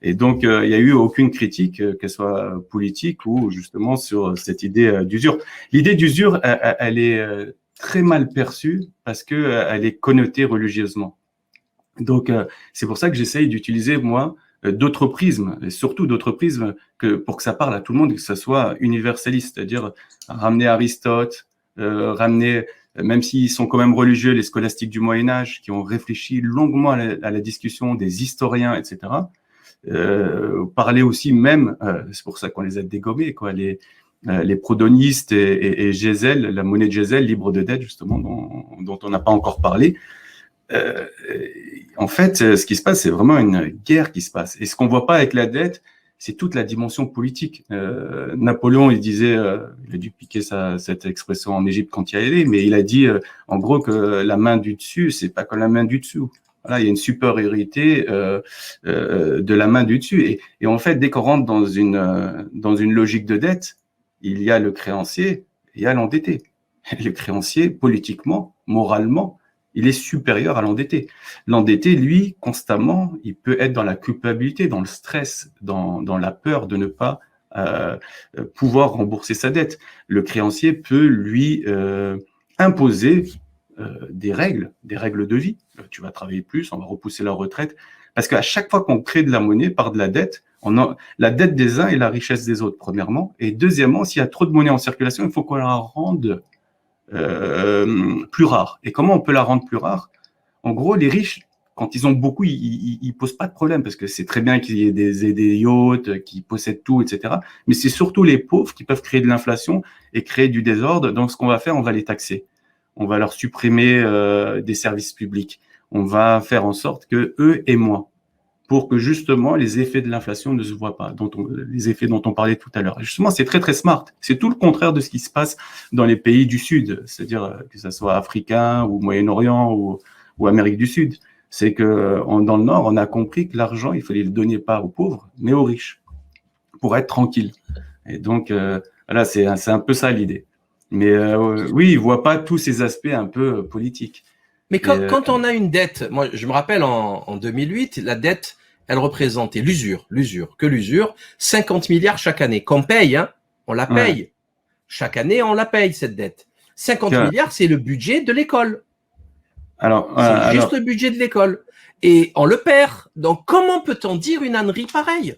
Et donc, il n'y a eu aucune critique, qu'elle soit politique ou justement sur cette idée d'usure. L'idée d'usure, elle est très mal perçue parce que elle est connotée religieusement. Donc, c'est pour ça que j'essaye d'utiliser, moi, d'autres prismes, et surtout d'autres prismes pour que ça parle à tout le monde, que ça soit universaliste, c'est-à-dire ramener Aristote, ramener, même s'ils sont quand même religieux, les scolastiques du Moyen-Âge, qui ont réfléchi longuement à la discussion des historiens, etc. Parler aussi même, c'est pour ça qu'on les a dégommés, quoi, les prodonistes et Gézel, la monnaie de Gézel, libre de dette, justement, dont on n'a pas encore parlé. En fait, ce qui se passe, c'est vraiment une guerre qui se passe. Et ce qu'on voit pas avec la dette, c'est toute la dimension politique. Napoléon, il disait, il a dû piquer cette expression en Égypte quand il y allait, mais il a dit, en gros, que la main du dessus, c'est pas comme la main du dessous. Voilà, il y a une supériorité de la main du dessus. Et en fait, dès qu'on rentre dans une logique de dette, il y a le créancier et il y a l'endetté. Le créancier, politiquement, moralement, il est supérieur à l'endetté. L'endetté, lui, constamment, il peut être dans la culpabilité, dans le stress, dans la peur de ne pas pouvoir rembourser sa dette. Le créancier peut lui imposer des règles de vie. Tu vas travailler plus, on va repousser la retraite. Parce qu'à chaque fois qu'on crée de la monnaie par de la dette, la dette des uns et la richesse des autres, premièrement. Et deuxièmement, s'il y a trop de monnaie en circulation, il faut qu'on la rende plus rare. Et comment on peut la rendre plus rare? En gros, les riches, quand ils ont beaucoup, ils posent pas de problème parce que c'est très bien qu'il y ait des yachts, qui possèdent tout, etc. Mais c'est surtout les pauvres qui peuvent créer de l'inflation et créer du désordre. Donc, ce qu'on va faire, on va les taxer. On va leur supprimer des services publics. On va faire en sorte que eux aient moins, pour que justement les effets de l'inflation ne se voient pas, les effets dont on parlait tout à l'heure. Et justement, c'est très très smart. C'est tout le contraire de ce qui se passe dans les pays du Sud, c'est-à-dire que ça soit africain ou Moyen-Orient ou Amérique du Sud. C'est que dans le Nord, on a compris que l'argent, il fallait le donner pas aux pauvres, mais aux riches, pour être tranquille. Et donc, là, c'est un peu ça l'idée. Mais oui, ils voient pas tous ces aspects un peu politiques. Mais quand on a une dette, moi je me rappelle en 2008, la dette, elle représentait l'usure, 50 milliards chaque année, qu'on paye, hein, on la paye. Ouais. Chaque année, on la paye, cette dette. 50 milliards, c'est le budget de l'école. C'est juste le budget de l'école. Et on le perd. Donc, comment peut-on dire une ânerie pareille?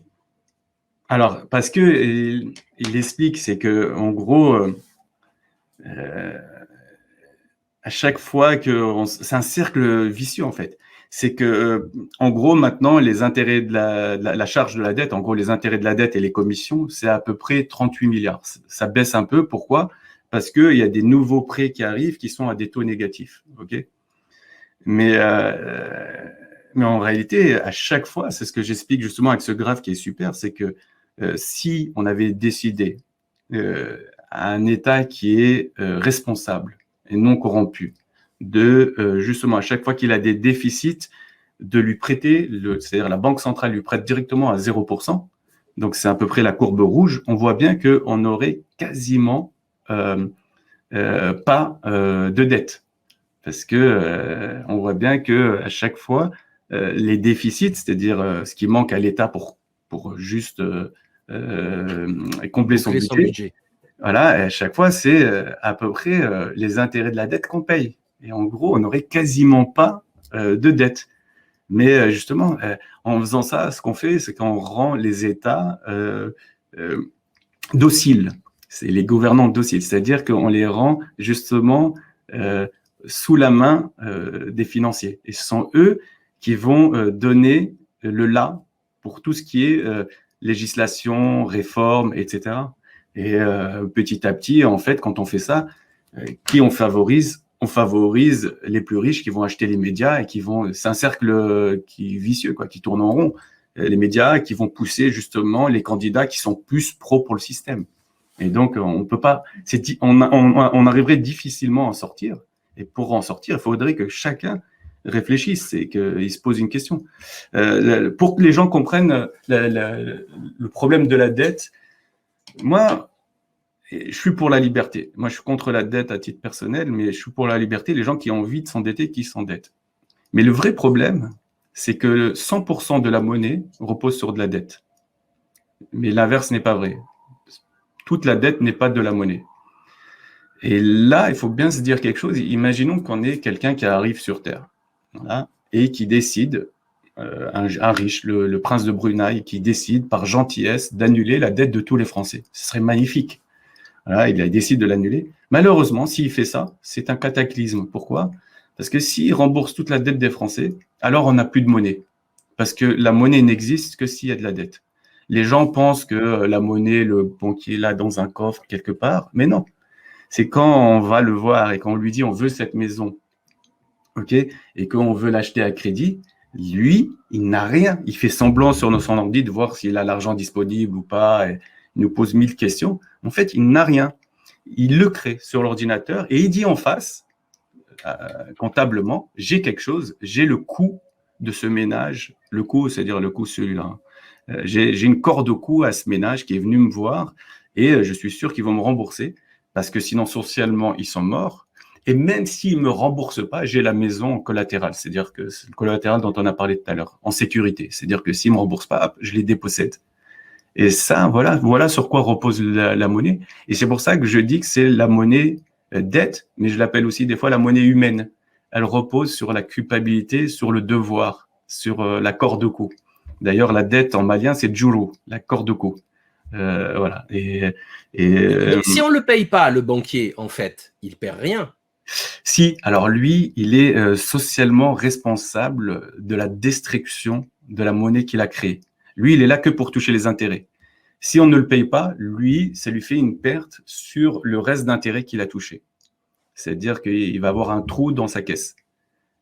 Alors, parce que il explique, c'est que en gros, à chaque fois c'est un cercle vicieux en fait. C'est que, en gros, maintenant, les intérêts de la charge de la dette, en gros, les intérêts de la dette et les commissions, c'est à peu près 38 milliards. Ça baisse un peu. Pourquoi? Parce qu'il y a des nouveaux prêts qui arrivent qui sont à des taux négatifs. Ok? Mais en réalité, à chaque fois, c'est ce que j'explique justement avec ce graphe qui est super, c'est que si on avait décidé à un État qui est responsable et non corrompu, de justement à chaque fois qu'il a des déficits, de lui prêter, c'est-à-dire la Banque centrale lui prête directement à 0%, donc c'est à peu près la courbe rouge, on voit bien qu'on n'aurait quasiment pas de dette. Parce que on voit bien que à chaque fois, les déficits, c'est-à-dire ce qui manque à l'État pour juste combler son budget. Voilà, et à chaque fois, c'est à peu près les intérêts de la dette qu'on paye. Et en gros, on n'aurait quasiment pas de dette. Mais justement, en faisant ça, ce qu'on fait, c'est qu'on rend les États dociles. C'est les gouvernants dociles, c'est-à-dire qu'on les rend justement sous la main des financiers. Et ce sont eux qui vont donner le là pour tout ce qui est législation, réforme, etc. Et petit à petit, en fait, quand on fait ça, qui on favorise? On favorise les plus riches qui vont acheter les médias et c'est un cercle qui est vicieux, quoi, qui tourne en rond. Les médias qui vont pousser justement les candidats qui sont plus pro pour le système. Et donc, on peut pas, on arriverait difficilement à en sortir. Et pour en sortir, il faudrait que chacun réfléchissent, c'est qu'ils se posent une question. Pour que les gens comprennent le problème de la dette, moi, je suis pour la liberté. Moi, je suis contre la dette à titre personnel, mais je suis pour la liberté. Les gens qui ont envie de s'endetter, qui s'endettent. Mais le vrai problème, c'est que 100% de la monnaie repose sur de la dette. Mais l'inverse n'est pas vrai. Toute la dette n'est pas de la monnaie. Et là, il faut bien se dire quelque chose. Imaginons qu'on ait quelqu'un qui arrive sur Terre, voilà, et qui décide, un riche, le prince de Brunei, qui décide par gentillesse d'annuler la dette de tous les Français. Ce serait magnifique. Voilà, il décide de l'annuler. Malheureusement, s'il fait ça, c'est un cataclysme. Pourquoi ? Parce que s'il rembourse toute la dette des Français, alors on n'a plus de monnaie. Parce que la monnaie n'existe que s'il y a de la dette. Les gens pensent que la monnaie, le banquier l'a dans un coffre quelque part, mais non. C'est quand on va le voir et quand on lui dit on veut cette maison, ok, et qu'on veut l'acheter à crédit, lui, il n'a rien. Il fait semblant sur son ordi de voir s'il a l'argent disponible ou pas. Et il nous pose 1000 questions. En fait, il n'a rien. Il le crée sur l'ordinateur et il dit en face, comptablement, j'ai quelque chose, j'ai le coût de ce ménage, le coût, c'est-à-dire le coût celui-là. J'ai une corde au cou à ce ménage qui est venu me voir et je suis sûr qu'ils vont me rembourser parce que sinon, socialement, ils sont morts. Et même s'ils ne me remboursent pas, j'ai la maison en collatéral, c'est-à-dire que c'est le collatéral dont on a parlé tout à l'heure, en sécurité. C'est-à-dire que s'ils ne me remboursent pas, hop, je les dépossède. Et ça, voilà sur quoi repose la monnaie. Et c'est pour ça que je dis que c'est la monnaie dette, mais je l'appelle aussi des fois la monnaie humaine. Elle repose sur la culpabilité, sur le devoir, sur la corde au cou. D'ailleurs, la dette en malien, c'est juro, la corde au cou. Voilà. Mais si on ne le paye pas, le banquier, en fait, il ne perd rien. Si, alors lui, il est socialement responsable de la destruction de la monnaie qu'il a créée. Lui, il est là que pour toucher les intérêts. Si on ne le paye pas, lui, ça lui fait une perte sur le reste d'intérêts qu'il a touché. C'est-à-dire qu'il va avoir un trou dans sa caisse.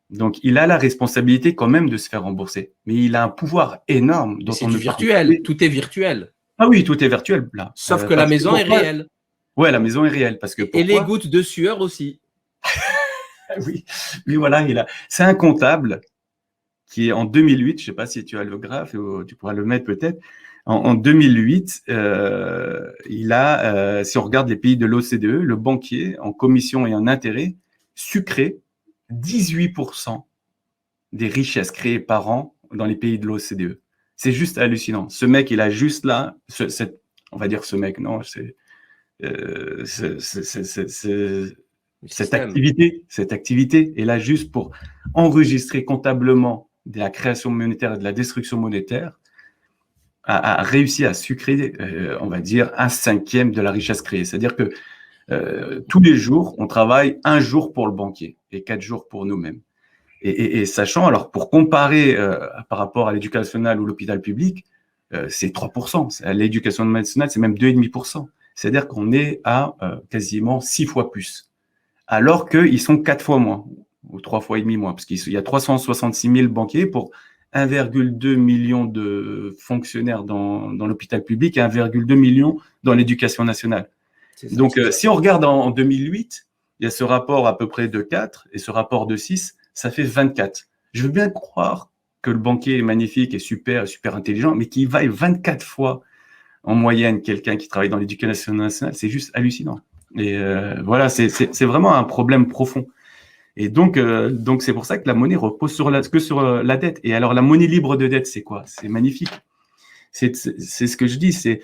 Donc, il a la responsabilité quand même de se faire rembourser. Mais il a un pouvoir énorme. C'est du virtuel, tout est virtuel. Ah oui, tout est virtuel là. Sauf que la maison est réelle. Ouais, la maison est réelle. Parce que et les gouttes de sueur aussi. Oui, mais voilà, c'est un comptable qui est en 2008, je ne sais pas si tu as le graphe, ou tu pourras le mettre peut-être. En 2008, si on regarde les pays de l'OCDE, le banquier, en commission et en intérêt, sucré 18% des richesses créées par an dans les pays de l'OCDE. C'est juste hallucinant. Ce mec, il a juste là, on va dire ce mec, non, cette activité est là juste pour enregistrer comptablement de la création monétaire et de la destruction monétaire, a réussi à sucrer, on va dire, 1/5 de la richesse créée. C'est-à-dire que tous les jours, on travaille 1 jour pour le banquier et 4 jours pour nous-mêmes. Et sachant, alors pour comparer par rapport à l'éducation nationale ou l'hôpital public, c'est 3%. À l'éducation nationale, c'est même 2,5%. C'est-à-dire qu'on est à quasiment 6 fois plus. Alors qu'ils sont 4 fois moins, ou 3 fois et demi moins, parce qu'il y a 366 000 banquiers pour 1,2 million de fonctionnaires dans l'hôpital public et 1,2 million dans l'éducation nationale. Donc, si on regarde en 2008, il y a ce rapport à peu près de 4 et ce rapport de 6, ça fait 24. Je veux bien croire que le banquier est magnifique et super intelligent, mais qu'il vaille 24 fois en moyenne quelqu'un qui travaille dans l'éducation nationale, c'est juste hallucinant. Et voilà, c'est vraiment un problème profond. Et donc c'est pour ça que la monnaie repose sur la dette. Et alors, la monnaie libre de dette, c'est quoi? C'est magnifique. C'est ce que je dis, c'est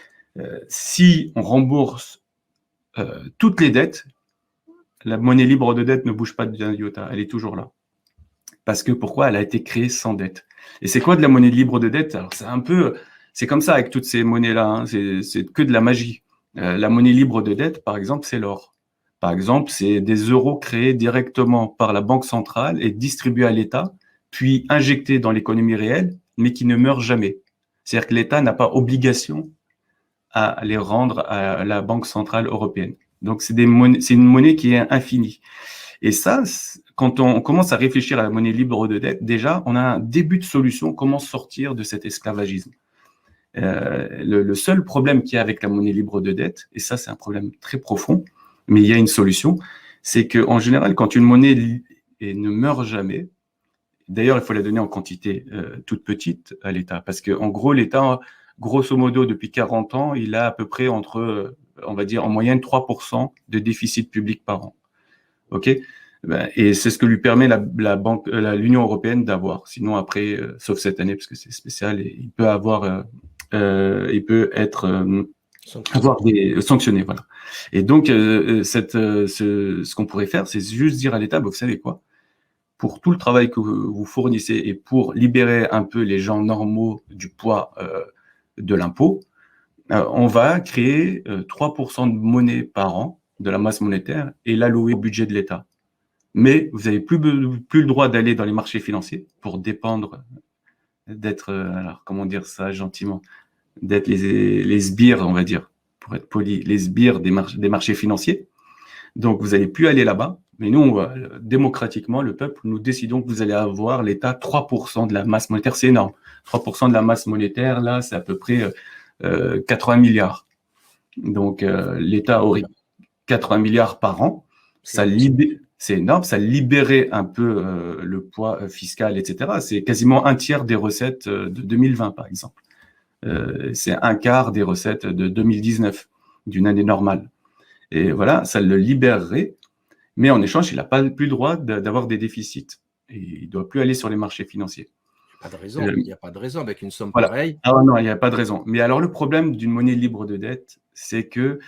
si on rembourse toutes les dettes, la monnaie libre de dette ne bouge pas d'un iota, elle est toujours là. Parce que pourquoi? Elle a été créée sans dette. Et c'est quoi de la monnaie libre de dette? Alors, c'est comme ça avec toutes ces monnaies-là, hein, c'est que de la magie. La monnaie libre de dette, par exemple, c'est l'or. Par exemple, c'est des euros créés directement par la Banque centrale et distribués à l'État, puis injectés dans l'économie réelle, mais qui ne meurent jamais. C'est-à-dire que l'État n'a pas obligation à les rendre à la Banque centrale européenne. Donc, c'est une monnaie qui est infinie. Et ça, quand on commence à réfléchir à la monnaie libre de dette, déjà, on a un début de solution, comment sortir de cet esclavagisme. Le seul problème qu'il y a avec la monnaie libre de dette, et ça c'est un problème très profond, mais il y a une solution, c'est qu'en général, quand une monnaie ne meurt jamais, D'ailleurs, il faut la donner en quantité toute petite à l'État, parce que en gros, l'État, grosso modo, depuis 40 ans, il a à peu près entre, on va dire, en moyenne 3% de déficit public par an. OK? Et c'est ce que lui permet l'Union européenne d'avoir. Sinon, après, sauf cette année, parce que c'est spécial, et il peut avoir, il peut être avoir des sanctionnés, voilà. Et donc, ce qu'on pourrait faire, c'est juste dire à l'État, vous savez quoi? Pour tout le travail que vous fournissez et pour libérer un peu les gens normaux du poids de l'impôt, on va créer 3% de monnaie par an, de la masse monétaire, et l'allouer au budget de l'État. Mais vous n'avez plus le droit d'aller dans les marchés financiers pour dépendre d'être, alors comment dire ça gentiment, d'être les sbires, on va dire, pour être poli, les sbires des marchés financiers. Donc, vous n'allez plus aller là-bas. Mais nous, démocratiquement, le peuple, nous décidons que vous allez avoir l'État 3% de la masse monétaire. C'est énorme. 3% de la masse monétaire, là, c'est à peu près 80 milliards. Donc, l'État aurait 80 milliards par an. C'est énorme. Ça libérait un peu le poids fiscal, etc. C'est quasiment un tiers des recettes de 2020, par exemple. C'est un quart des recettes de 2019, d'une année normale. Et voilà, ça le libérerait. Mais en échange, il n'a plus le droit d'avoir des déficits. Et il ne doit plus aller sur les marchés financiers. Pas de raison. Il n'y a pas de raison avec une somme voilà. pareille. Ah non, il n'y a pas de raison. Mais alors, le problème d'une monnaie libre de dette, c'est que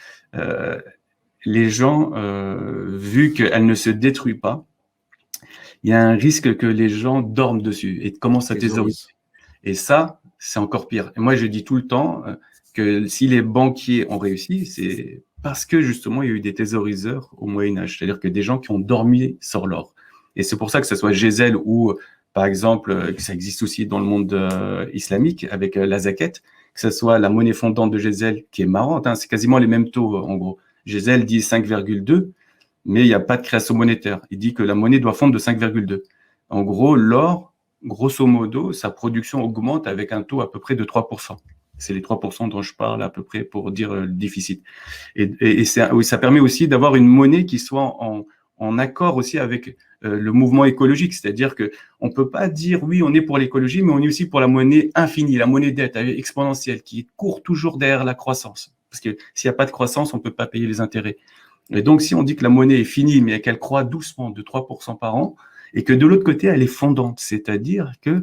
les gens, vu qu'elle ne se détruit pas, il y a un risque que les gens dorment dessus et commencent à thésauriser. Et ça, c'est encore pire. Et moi, je dis tout le temps que si les banquiers ont réussi, c'est parce que justement, il y a eu des thésauriseurs au Moyen-Âge, c'est-à-dire que des gens qui ont dormi sur l'or. Et c'est pour ça que ce soit Gézel ou, par exemple, ça existe aussi dans le monde islamique avec la zakat, que ce soit la monnaie fondante de Gézel, qui est marrante, hein, c'est quasiment les mêmes taux en gros. Gézel dit 5,2, mais il n'y a pas de création monétaire. Il dit que la monnaie doit fondre de 5,2. En gros, l'or, grosso modo, sa production augmente avec un taux à peu près de 3%. C'est les 3% dont je parle à peu près pour dire le déficit. Et ça permet aussi d'avoir une monnaie qui soit en accord aussi avec le mouvement écologique. C'est-à-dire qu'on ne peut pas dire, oui, on est pour l'écologie, mais on est aussi pour la monnaie infinie, la monnaie dette exponentielle qui court toujours derrière la croissance. Parce que s'il n'y a pas de croissance, on ne peut pas payer les intérêts. Et donc, si on dit que la monnaie est finie, mais qu'elle croît doucement de 3% par an, et que de l'autre côté, elle est fondante, c'est-à-dire que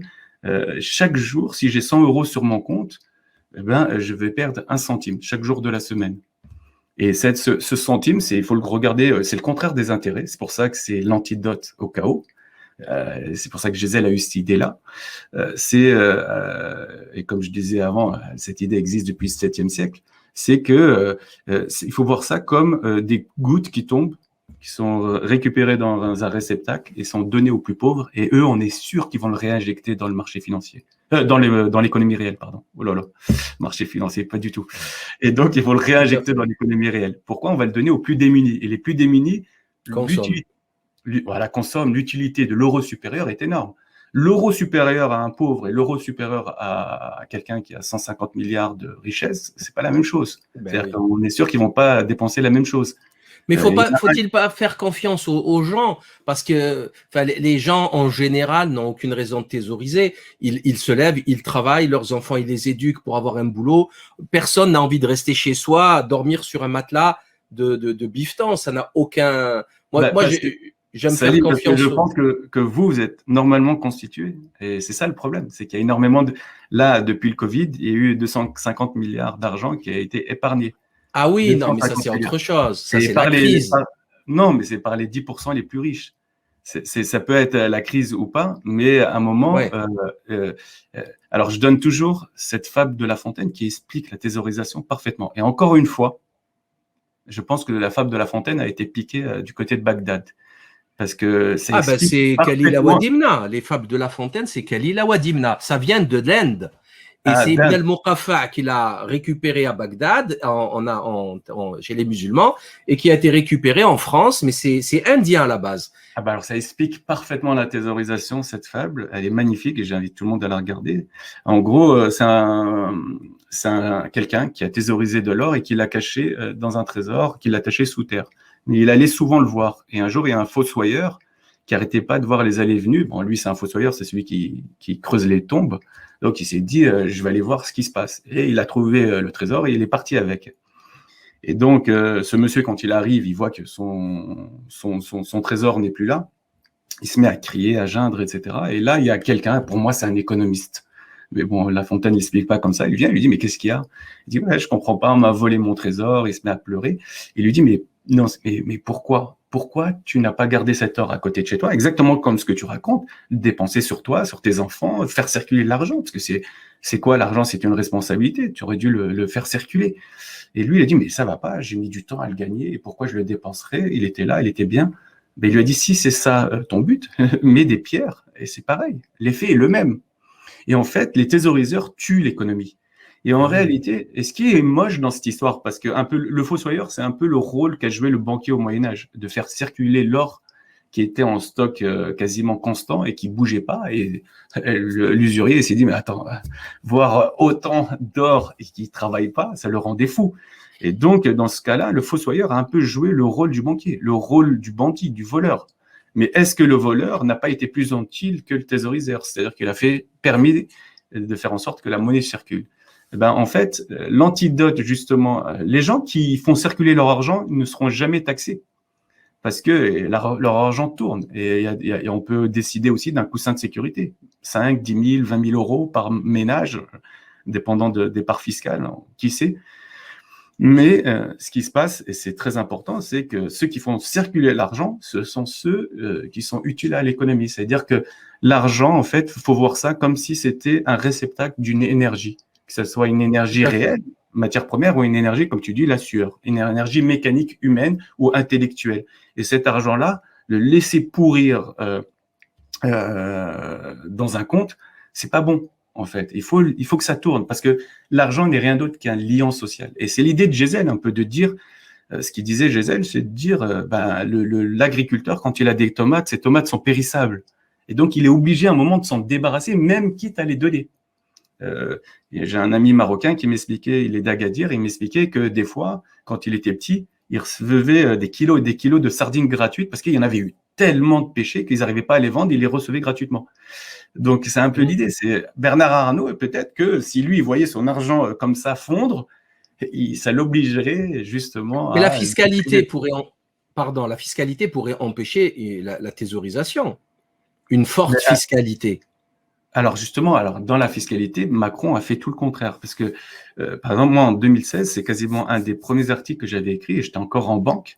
chaque jour, si j'ai 100 € sur mon compte, eh ben, je vais perdre 1 centime chaque jour de la semaine. Et ce centime, il faut le regarder, c'est le contraire des intérêts. C'est pour ça que c'est l'antidote au chaos. C'est pour ça que Gézel a eu cette idée-là. Et comme je disais avant, cette idée existe depuis le 7e siècle. C'est que il faut voir ça comme des gouttes qui tombent, qui sont récupérées dans un réceptacle et sont données aux plus pauvres. Et eux, on est sûr qu'ils vont le réinjecter dans le marché financier. Dans l'économie réelle, pardon. Oh là là, marché financier, pas du tout. Et donc, il faut le réinjecter dans l'économie réelle. Pourquoi? On va le donner aux plus démunis. Et les plus démunis, consomment. L'utilité de l'euro supérieur est énorme. L'euro supérieur à un pauvre et l'euro supérieur à quelqu'un qui a 150 milliards de richesse, c'est pas la même chose. C'est-à-dire qu'on est sûr qu'ils vont pas dépenser la même chose. Mais faut-il pas faire confiance aux gens? Parce que les gens, en général, n'ont aucune raison de thésauriser. Ils se lèvent, ils travaillent, leurs enfants, ils les éduquent pour avoir un boulot. Personne n'a envie de rester chez soi, dormir sur un matelas de bifton. Ça n'a aucun… Moi, j'aime faire confiance. Je pense que vous êtes normalement constitué. Et c'est ça le problème. C'est qu'il y a énormément de… Là, depuis le Covid, il y a eu 250 milliards d'argent qui a été épargné. Ah oui, non, mais ça, c'est autre chose. Ça, c'est la crise. Non, mais c'est par les 10% les plus riches. Ça peut être la crise ou pas, mais à un moment… Ouais. Alors, je donne toujours cette fable de La Fontaine qui explique la thésaurisation parfaitement. Et encore une fois, je pense que la fable de La Fontaine a été piquée du côté de Bagdad. Parce que c'est Khalil Awadimna. Les fables de La Fontaine, c'est Khalil Awadimna. Ça vient de l'Inde. Et c'est Ibn al-Muqaffa qui l'a récupéré à Bagdad, chez les musulmans, et qui a été récupéré en France, mais c'est indien à la base. Ah bah alors ça explique parfaitement la thésaurisation, cette fable. Elle est magnifique et j'invite tout le monde à la regarder. En gros, c'est quelqu'un qui a thésaurisé de l'or et qui l'a caché dans un trésor, qui l'a taché sous terre. Mais il allait souvent le voir. Et un jour, il y a un fossoyeur qui arrêtait pas de voir les allées et venues. Bon, lui, c'est un fossoyeur, c'est celui qui creuse les tombes. Donc, il s'est dit, je vais aller voir ce qui se passe. Et il a trouvé le trésor et il est parti avec. Et donc, ce monsieur, quand il arrive, il voit que son trésor n'est plus là. Il se met à crier, à geindre, etc. Et là, il y a quelqu'un, pour moi, c'est un économiste. Mais bon, La Fontaine ne l'explique pas comme ça. Il vient, il lui dit, mais qu'est-ce qu'il y a? Il dit, ouais, je comprends pas, on m'a volé mon trésor. Il se met à pleurer. Il lui dit, mais non, mais pourquoi? Pourquoi tu n'as pas gardé cet or à côté de chez toi? Exactement comme ce que tu racontes, dépenser sur toi, sur tes enfants, faire circuler l'argent. Parce que c'est quoi l'argent? C'est une responsabilité. Tu aurais dû le faire circuler. Et lui, il a dit, mais ça va pas, j'ai mis du temps à le gagner. Et pourquoi je le dépenserais? Il était là, il était bien. Mais il lui a dit, si c'est ça ton but, mets des pierres. Et c'est pareil. L'effet est le même. Et en fait, les thésauriseurs tuent l'économie. Et en réalité, et ce qui est moche dans cette histoire, parce que un peu, le fossoyeur, c'est un peu le rôle qu'a joué le banquier au Moyen-Âge, de faire circuler l'or qui était en stock quasiment constant et qui bougeait pas. Et l'usurier s'est dit, mais attends, voir autant d'or et qui travaille pas, ça le rendait fou. Et donc, dans ce cas-là, le fossoyeur a un peu joué le rôle du banquier, le rôle du bandit, du voleur. Mais est-ce que le voleur n'a pas été plus utile que le thésauriseur? C'est-à-dire qu'il a permis de faire en sorte que la monnaie circule. Eh ben, en fait, l'antidote, justement, les gens qui font circuler leur argent ne seront jamais taxés parce que leur argent tourne. Et on peut décider aussi d'un coussin de sécurité. 5, 10 000, 20 000 euros par ménage, dépendant des parts fiscales, qui sait. Mais ce qui se passe, et c'est très important, c'est que ceux qui font circuler l'argent, ce sont ceux qui sont utiles à l'économie. C'est-à-dire que l'argent, en fait, il faut voir ça comme si c'était un réceptacle d'une énergie, que ce soit une énergie réelle, matière première, ou une énergie, comme tu dis, la sueur, une énergie mécanique, humaine ou intellectuelle. Et cet argent-là, le laisser pourrir dans un compte, c'est pas bon. En fait, il faut que ça tourne parce que l'argent n'est rien d'autre qu'un lien social. Et c'est l'idée de Gézel un peu de dire, ce qu'il disait Gézel, c'est de dire, l'agriculteur, quand il a des tomates, ces tomates sont périssables. Et donc, il est obligé à un moment de s'en débarrasser, même quitte à les donner. J'ai un ami marocain qui m'expliquait, il est d'Agadir, il m'expliquait que des fois, quand il était petit, il recevait des kilos et des kilos de sardines gratuites parce qu'il y en avait eu tellement de pêchés qu'ils n'arrivaient pas à les vendre, il les recevait gratuitement. Donc, c'est un peu l'idée. C'est Bernard Arnault, et peut-être que si lui, il voyait son argent comme ça fondre, ça l'obligerait justement Mais à… la fiscalité pourrait empêcher la thésaurisation. Une forte fiscalité. Alors, justement, dans la fiscalité, Macron a fait tout le contraire. Parce que, par exemple, moi, en 2016, c'est quasiment un des premiers articles que j'avais écrit, et j'étais encore en banque.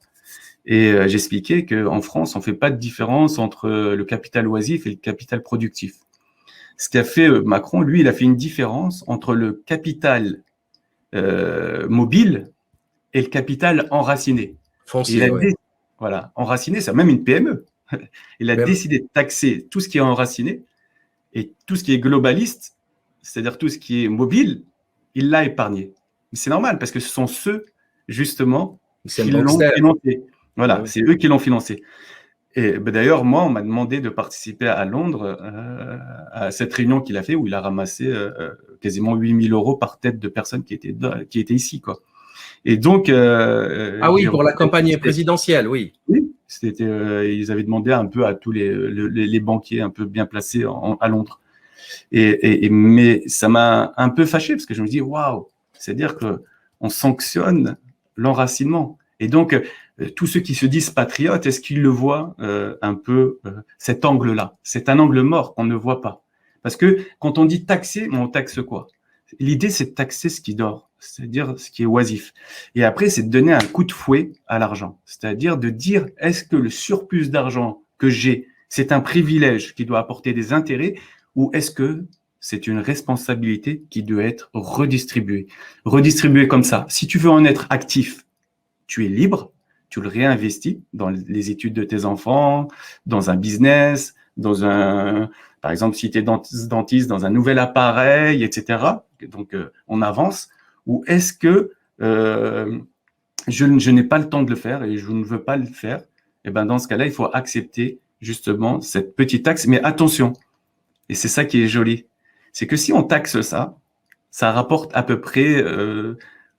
Et j'expliquais qu'en France, on ne fait pas de différence entre le capital oisif et le capital productif. Ce qu'a fait Macron, lui, il a fait une différence entre le capital mobile et le capital enraciné. Foncier, voilà, enraciné, c'est même une PME. Il a décidé de taxer tout ce qui est enraciné et tout ce qui est globaliste, c'est-à-dire tout ce qui est mobile, il l'a épargné. Mais c'est normal parce que ce sont ceux, justement, qui l'ont financé. Voilà, c'est eux qui l'ont financé. Et d'ailleurs, moi, on m'a demandé de participer à Londres à cette réunion qu'il a fait où il a ramassé quasiment 8 000 euros par tête de personnes qui étaient ici, quoi. Et donc, pour la campagne présidentielle, oui. Oui, ils avaient demandé un peu à tous les banquiers un peu bien placés à Londres. Mais ça m'a un peu fâché parce que je me dis, waouh, c'est-à-dire que on sanctionne l'enracinement. Et donc, tous ceux qui se disent patriotes, est-ce qu'ils le voient un peu cet angle-là? C'est un angle mort qu'on ne voit pas. Parce que quand on dit taxer, on taxe quoi? L'idée, c'est de taxer ce qui dort, c'est-à-dire ce qui est oisif. Et après, c'est de donner un coup de fouet à l'argent. C'est-à-dire de dire, est-ce que le surplus d'argent que j'ai, c'est un privilège qui doit apporter des intérêts ou est-ce que c'est une responsabilité qui doit être redistribuée? Redistribuée comme ça. Si tu veux en être actif, tu es libre, tu le réinvestis dans les études de tes enfants, dans un business, par exemple, si tu es dentiste, dans un nouvel appareil, etc. Donc, on avance. Ou est-ce que je n'ai pas le temps de le faire et je ne veux pas le faire? Et ben, dans ce cas-là, il faut accepter justement cette petite taxe. Mais attention, et c'est ça qui est joli, c'est que si on taxe ça, ça rapporte à peu près…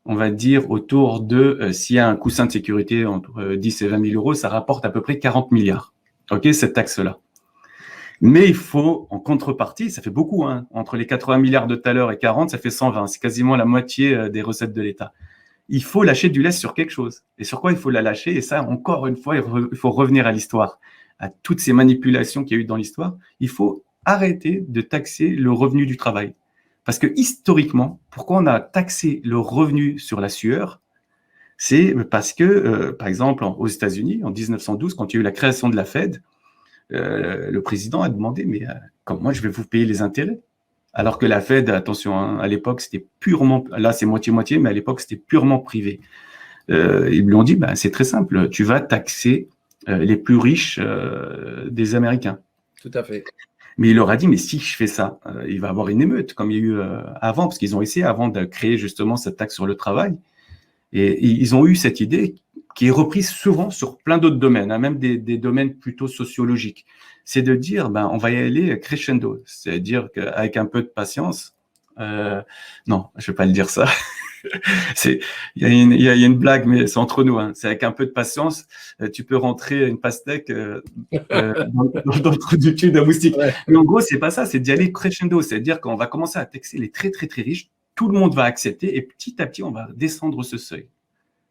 on va dire autour de, s'il y a un coussin de sécurité entre 10 et 20 000 euros, ça rapporte à peu près 40 milliards. OK, cette taxe-là. Mais il faut, en contrepartie, ça fait beaucoup, hein, entre les 80 milliards de tout à l'heure et 40, ça fait 120. C'est quasiment la moitié des recettes de l'État. Il faut lâcher du lest sur quelque chose. Et sur quoi il faut la lâcher? Et ça, encore une fois, il faut revenir à l'histoire, à toutes ces manipulations qu'il y a eu dans l'histoire. Il faut arrêter de taxer le revenu du travail. Parce que historiquement, pourquoi on a taxé le revenu sur la sueur? C'est parce que, par exemple, aux États-Unis, en 1912, quand il y a eu la création de la Fed, le président a demandé, mais comment je vais vous payer les intérêts? Alors que la Fed, attention, hein, à l'époque, c'était purement, là c'est moitié-moitié, mais à l'époque, c'était purement privé. Ils lui ont dit, bah, c'est très simple, tu vas taxer les plus riches des Américains. Tout à fait. Mais il leur a dit, mais si je fais ça, il va y avoir une émeute, comme il y a eu avant, parce qu'ils ont essayé avant de créer justement cette taxe sur le travail. Et ils ont eu cette idée qui est reprise souvent sur plein d'autres domaines, hein, même des domaines plutôt sociologiques. C'est de dire, ben, on va y aller crescendo, c'est-à-dire qu'avec un peu de patience, non, je ne vais pas le dire ça. Il y a une blague, mais c'est entre nous. Hein. C'est avec un peu de patience, tu peux rentrer une pastèque dans le trou du cul d'un moustique. Ouais. Mais en gros, c'est pas ça, c'est d'y aller crescendo, c'est-à-dire qu'on va commencer à taxer les très, très, très riches, tout le monde va accepter et petit à petit, on va descendre ce seuil.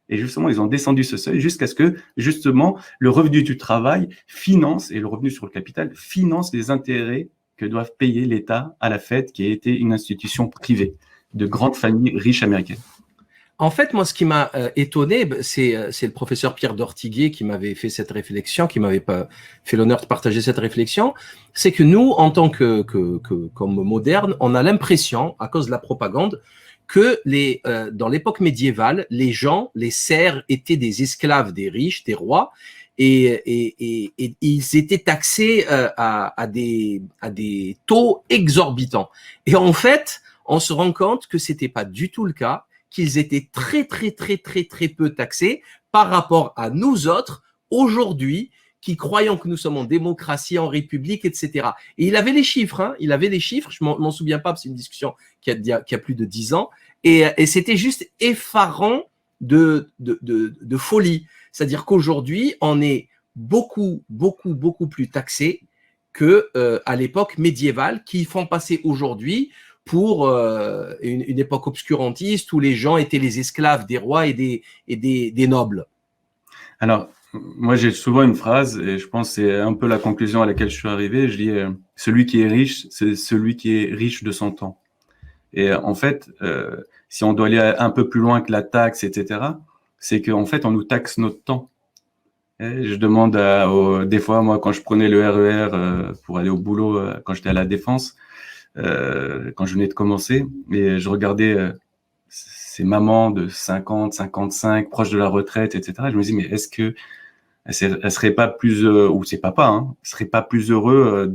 Et justement, ils ont descendu ce seuil jusqu'à ce que, justement, le revenu du travail finance, et le revenu sur le capital finance les intérêts que doivent payer l'État à la Fed, qui a été une institution privée de grandes familles riches américaines. En fait, moi, ce qui m'a étonné, c'est le professeur Pierre Dortiguier qui m'avait fait cette réflexion, qui m'avait fait l'honneur de partager cette réflexion. C'est que nous, en tant comme modernes, on a l'impression, à cause de la propagande, que dans l'époque médiévale, les gens, les serfs, étaient des esclaves des riches, des rois, et ils étaient taxés à des taux exorbitants. Et en fait, on se rend compte que c'était pas du tout le cas, qu'ils étaient très, très, très, très, très peu taxés par rapport à nous autres, aujourd'hui, qui croyons que nous sommes en démocratie, en république, etc. Et il avait les chiffres, hein, il avait les chiffres, je m'en souviens pas, c'est une discussion qui a plus de 10 ans, et c'était juste effarant de folie. C'est-à-dire qu'aujourd'hui, on est beaucoup, beaucoup, beaucoup plus taxés que à l'époque médiévale, qui font passer aujourd'hui pour une époque obscurantiste où les gens étaient les esclaves des rois et des nobles. Alors, moi, j'ai souvent une phrase, et je pense que c'est un peu la conclusion à laquelle je suis arrivé. Je dis, celui qui est riche, c'est celui qui est riche de son temps. Et en fait, si on doit aller un peu plus loin que la taxe, etc., c'est qu'en fait, on nous taxe notre temps. Et je demande des fois, moi, quand je prenais le RER pour aller au boulot, quand j'étais à la Défense, quand je venais de commencer, et je regardais ces mamans de 50, 55, proches de la retraite, etc. Je me dis, mais est-ce que elles seraient pas plus, ou ses papas, hein, seraient pas plus heureux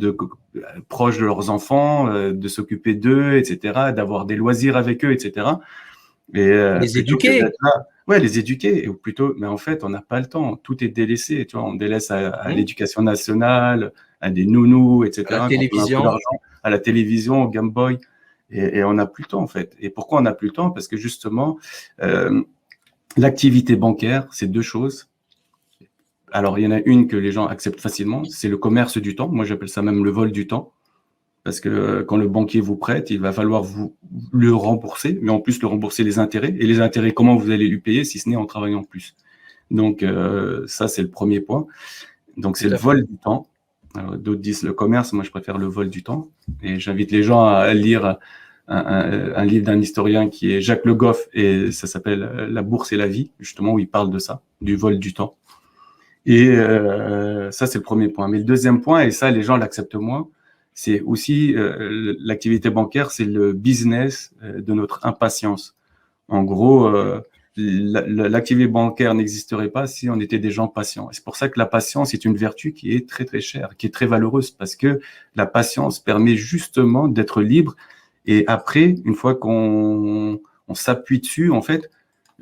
proches de leurs enfants, de s'occuper d'eux, etc., d'avoir des loisirs avec eux, etc. Et les éduquer. Ouais, les éduquer, ou plutôt, mais en fait, on n'a pas le temps. Tout est délaissé, tu vois. On délaisse à l'éducation nationale, à des nounous, etc. À la télévision. À la télévision, au Game Boy. Et on n'a plus le temps, en fait. Et pourquoi on n'a plus le temps? Parce que justement, l'activité bancaire, c'est deux choses. Alors, il y en a une que les gens acceptent facilement, c'est le commerce du temps. Moi, j'appelle ça même le vol du temps. Parce que quand le banquier vous prête, il va falloir vous le rembourser, mais en plus le rembourser les intérêts. Et les intérêts, comment vous allez lui payer si ce n'est en travaillant plus? Donc, ça, c'est le premier point. Donc, c'est le vol du temps. D'autres disent le commerce, moi je préfère le vol du temps. Et j'invite les gens à lire un livre d'un historien qui est Jacques Le Goff, et ça s'appelle La bourse et la vie, justement, où il parle de ça, du vol du temps. Et ça, c'est le premier point. Mais le deuxième point, et ça, les gens l'acceptent moins, c'est aussi l'activité bancaire, c'est le business de notre impatience. En gros, l'activité bancaire n'existerait pas si on était des gens patients. Et c'est pour ça que la patience est une vertu qui est très, très chère, qui est très valeureuse, parce que la patience permet justement d'être libre. Et après, une fois qu'on s'appuie dessus, en fait,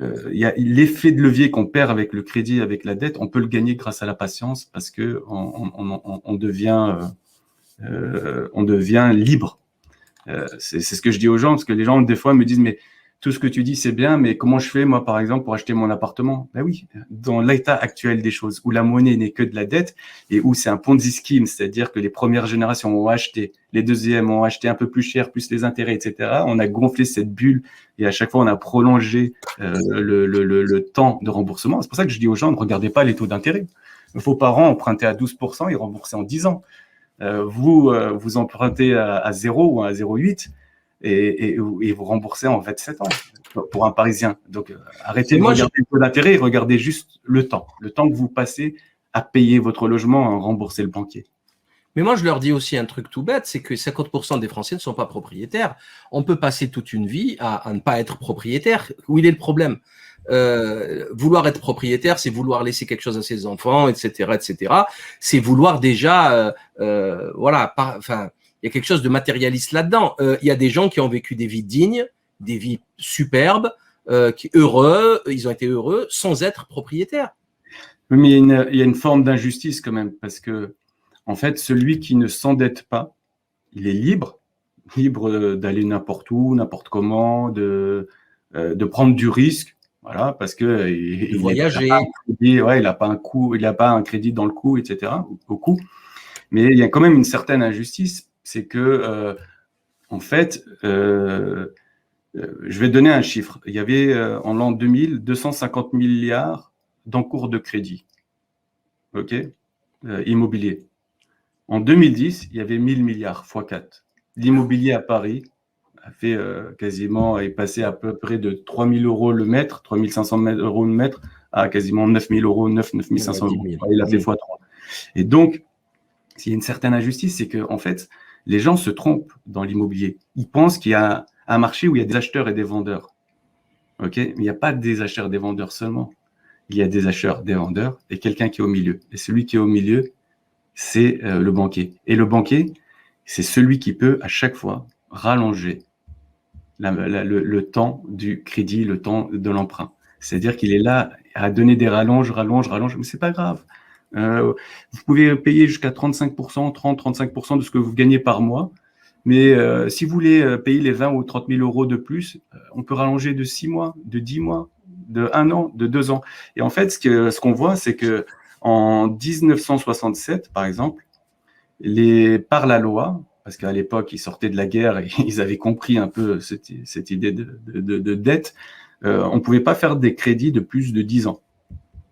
il y a l'effet de levier qu'on perd avec le crédit, avec la dette, on peut le gagner grâce à la patience, parce que on devient libre. C'est ce que je dis aux gens, parce que les gens, des fois, me disent, mais tout ce que tu dis, c'est bien, mais comment je fais, moi, par exemple, pour acheter mon appartement? Ben oui, dans l'état actuel des choses, où la monnaie n'est que de la dette et où c'est un Ponzi scheme, c'est-à-dire que les premières générations ont acheté, les deuxièmes ont acheté un peu plus cher, plus les intérêts, etc. On a gonflé cette bulle et à chaque fois, on a prolongé le temps de remboursement. C'est pour ça que je dis aux gens, ne regardez pas les taux d'intérêt. Vos parents empruntaient à 12% et remboursaient en 10 ans. Vous empruntez à 0 ou à 0,8 et vous remboursez en 27 ans pour un Parisien. Donc, arrêtez de regarder le taux d'intérêt et regardez juste le temps que vous passez à payer votre logement, à rembourser le banquier. Mais moi, je leur dis aussi un truc tout bête, c'est que 50% des Français ne sont pas propriétaires. On peut passer toute une vie à ne pas être propriétaire. Où il est le problème? Vouloir être propriétaire, c'est vouloir laisser quelque chose à ses enfants, etc., etc. C'est vouloir déjà, voilà, enfin, il y a quelque chose de matérialiste là-dedans. Il y a des gens qui ont vécu des vies dignes, des vies superbes, ils ont été heureux sans être propriétaires. Mais il y a une forme d'injustice quand même, parce que en fait, celui qui ne s'endette pas, il est libre d'aller n'importe où, n'importe comment, de prendre du risque, voilà, parce que il voyager, il n'a pas un coût, il n'a pas un crédit dans le coût, etc. au coût. Mais il y a quand même une certaine injustice, c'est que en fait, je vais donner un chiffre. Il y avait en l'an 2000 250 milliards d'encours de crédit, ok, immobilier. En 2010, il y avait 1000 milliards x 4. L'immobilier à Paris est passé à peu près de 3 000 euros le mètre, 3 500 euros le mètre, à quasiment 9 000 euros, 9 500 euros. Il a fait x3. Et donc, s'il y a une certaine injustice, c'est que en fait, les gens se trompent dans l'immobilier. Ils pensent qu'il y a un marché où il y a des acheteurs et des vendeurs. Ok, mais il n'y a pas des acheteurs et des vendeurs seulement. Il y a des acheteurs, des vendeurs et quelqu'un qui est au milieu. Et celui qui est au milieu, c'est le banquier. Et le banquier, c'est celui qui peut à chaque fois rallonger le temps du crédit, le temps de l'emprunt. C'est-à-dire qu'il est là à donner des rallonges, mais c'est pas grave. Vous pouvez payer jusqu'à 35%, 30-35% de ce que vous gagnez par mois. Mais si vous voulez payer les 20 ou 30 000 euros de plus, on peut rallonger de 6 mois, de 10 mois, de 1 an, de 2 ans. Et en fait, ce qu'on voit, c'est que en 1967, par exemple, par la loi, parce qu'à l'époque, ils sortaient de la guerre et ils avaient compris un peu cette idée de dette, on ne pouvait pas faire des crédits de plus de 10 ans.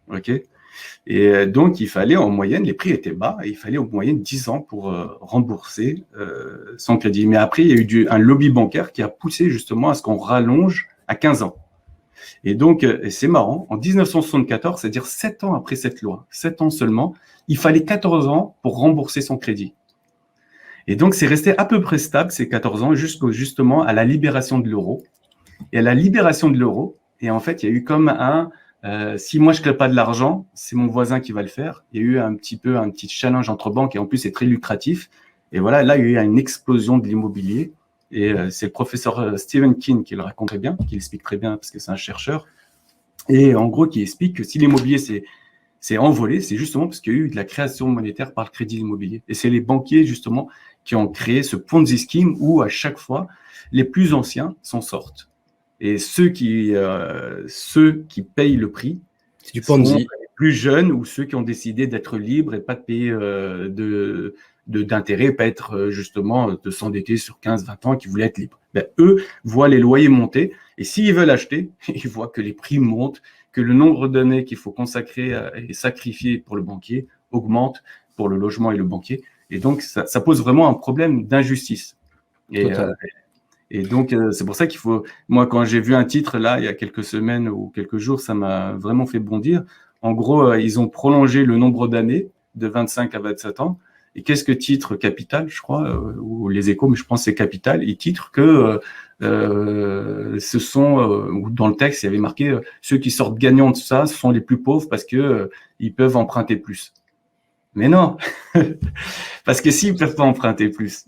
Ok ? Et donc, il fallait en moyenne, les prix étaient bas, et il fallait en moyenne 10 ans pour rembourser son crédit. Mais après, il y a eu un lobby bancaire qui a poussé justement à ce qu'on rallonge à 15 ans. Et donc, c'est marrant, en 1974, c'est-à-dire 7 ans après cette loi, 7 ans seulement, il fallait 14 ans pour rembourser son crédit. Et donc, c'est resté à peu près stable ces 14 ans justement à la libération de l'euro. Et à la libération de l'euro, et en fait, il y a eu comme si moi je ne crée pas de l'argent, c'est mon voisin qui va le faire. Il y a eu un petit challenge entre banques et en plus, c'est très lucratif. Et voilà, là, il y a eu une explosion de l'immobilier. Et c'est le professeur Stephen King qui le raconte très bien, qui l'explique très bien parce que c'est un chercheur. Et en gros, qui explique que si l'immobilier c'est envolé, c'est justement parce qu'il y a eu de la création monétaire par le crédit immobilier. Et c'est les banquiers, justement, qui ont créé ce Ponzi scheme où, à chaque fois, les plus anciens s'en sortent. Et ceux qui payent le prix, c'est du Ponzi, sont les plus jeunes ou ceux qui ont décidé d'être libres et pas de payer d'intérêt, pas être justement de s'endetter sur 15-20 ans, qui voulaient être libres. Ben, eux voient les loyers monter et s'ils veulent acheter, ils voient que les prix montent, que le nombre d'années qu'il faut consacrer et sacrifier pour le banquier augmente pour le logement et le banquier. Et donc, ça pose vraiment un problème d'injustice. Et donc, c'est pour ça qu'il faut… Moi, quand j'ai vu un titre, là, il y a quelques semaines ou quelques jours, ça m'a vraiment fait bondir. En gros, ils ont prolongé le nombre d'années de 25 à 27 ans. Et qu'est-ce que titre Capital, je crois, ou Les Échos, mais je pense que c'est Capital. Ils titrent que ce sont, ou dans le texte, il y avait marqué ceux qui sortent gagnants de ça, ce sont les plus pauvres parce que ils peuvent emprunter plus. Mais non, parce que s'ils peuvent pas emprunter plus,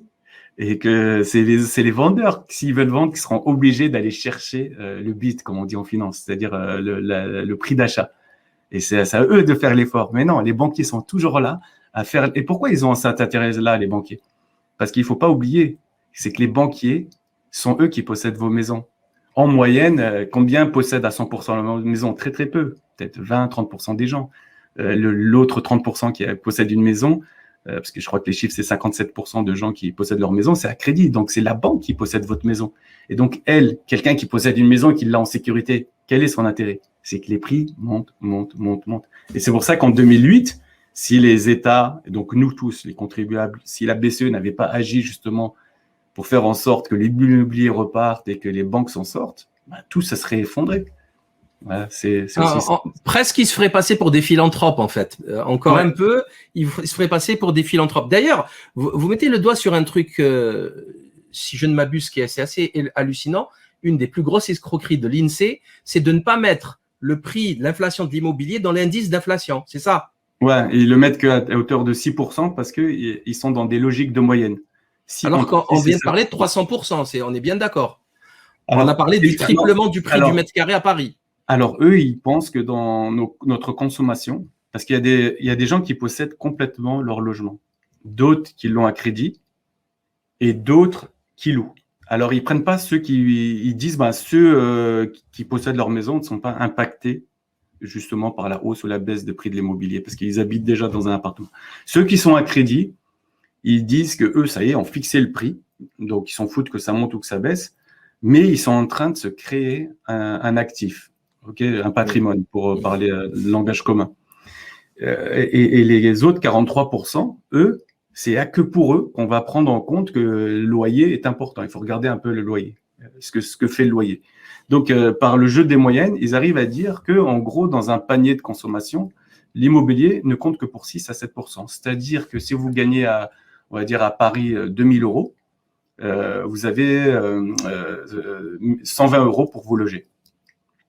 et que c'est les vendeurs, s'ils veulent vendre, qui seront obligés d'aller chercher le bid, comme on dit en finance, c'est-à-dire le prix d'achat. Et c'est à eux de faire l'effort. Mais non, les banquiers sont toujours là à faire… Et pourquoi ils ont cet intérêt-là, les banquiers? Parce qu'il ne faut pas oublier, c'est que les banquiers sont eux qui possèdent vos maisons. En moyenne, combien possèdent à 100% la maison? Très, très peu. Peut-être 20-30% des gens. L'autre 30% qui possèdent une maison, parce que je crois que les chiffres, c'est 57% de gens qui possèdent leur maison, c'est à crédit. Donc, c'est la banque qui possède votre maison. Et donc, quelqu'un qui possède une maison et qui l'a en sécurité, quel est son intérêt? C'est que les prix montent, montent, montent, montent. Et c'est pour ça qu'en 2008, si les États, donc nous tous, les contribuables, si la BCE n'avait pas agi justement pour faire en sorte que l'immobilier reparte et que les banques s'en sortent, bah, tout ça serait effondré. Voilà, c'est aussi ça. Presque, il se ferait passer pour des philanthropes, en fait. Encore un peu, il se ferait passer pour des philanthropes. D'ailleurs, vous mettez le doigt sur un truc, si je ne m'abuse, qui est assez hallucinant. Une des plus grosses escroqueries de l'INSEE, c'est de ne pas mettre le prix de l'inflation de l'immobilier dans l'indice d'inflation. C'est ça? Ouais, ils le mettent qu'à hauteur de 6% parce qu'ils sont dans des logiques de moyenne. Alors qu'on vient de parler de 300%, on est bien d'accord. On a parlé du triplement du prix du mètre carré à Paris. Alors, eux, ils pensent que dans notre consommation, parce qu'il y a des gens qui possèdent complètement leur logement, d'autres qui l'ont à crédit et d'autres qui louent. Alors, ils prennent pas ceux ils disent, ceux qui possèdent leur maison ne sont pas impactés justement par la hausse ou la baisse de prix de l'immobilier parce qu'ils habitent déjà dans un appartement. Ceux qui sont à crédit, ils disent que eux, ça y est, ont fixé le prix, donc ils s'en foutent que ça monte ou que ça baisse, mais ils sont en train de se créer un actif. Un patrimoine, pour parler le langage commun. Et les autres 43%, eux, c'est que pour eux qu'on va prendre en compte que le loyer est important. Il faut regarder un peu le loyer, ce que fait le loyer. Donc, par le jeu des moyennes, ils arrivent à dire que, en gros, dans un panier de consommation, l'immobilier ne compte que pour 6 à 7%. C'est-à-dire que si vous gagnez on va dire à Paris 2000 euros, vous avez 120 euros pour vous loger.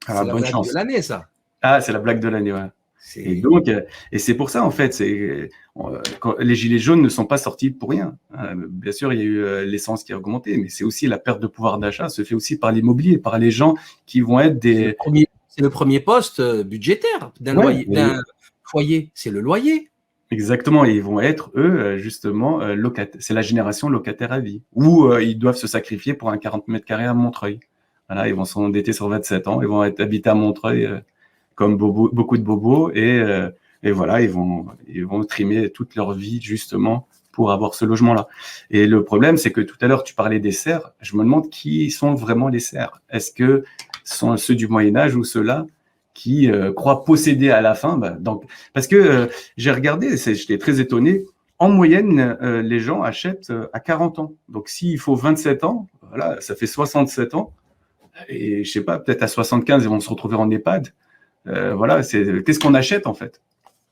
C'est la blague de l'année, ça. Ah, c'est la blague de l'année, ouais. Et donc, et c'est pour ça, en fait, les gilets jaunes ne sont pas sortis pour rien. Bien sûr, il y a eu l'essence qui a augmenté, mais c'est aussi la perte de pouvoir d'achat se fait aussi par l'immobilier, par les gens qui vont être des… C'est le premier poste budgétaire d'un foyer, c'est le loyer. Exactement, et ils vont être, eux, justement, locataires. C'est la génération locataire à vie, où ils doivent se sacrifier pour un 40 mètres carrés à Montreuil. Voilà, ils vont s'endetter sur 27 ans, ils vont habiter à Montreuil comme beaucoup de bobos et voilà, ils vont trimer toute leur vie justement pour avoir ce logement-là. Et le problème, c'est que tout à l'heure, tu parlais des serfs. Je me demande qui sont vraiment les serfs. Est-ce que ce sont ceux du Moyen-Âge ou ceux-là qui croient posséder à la fin parce que j'ai regardé, j'étais très étonné. En moyenne, les gens achètent à 40 ans. Donc, s'il faut 27 ans, voilà, ça fait 67 ans. Et je sais pas, peut-être à 75, ils vont se retrouver en EHPAD. Voilà, qu'est-ce qu'on achète en fait?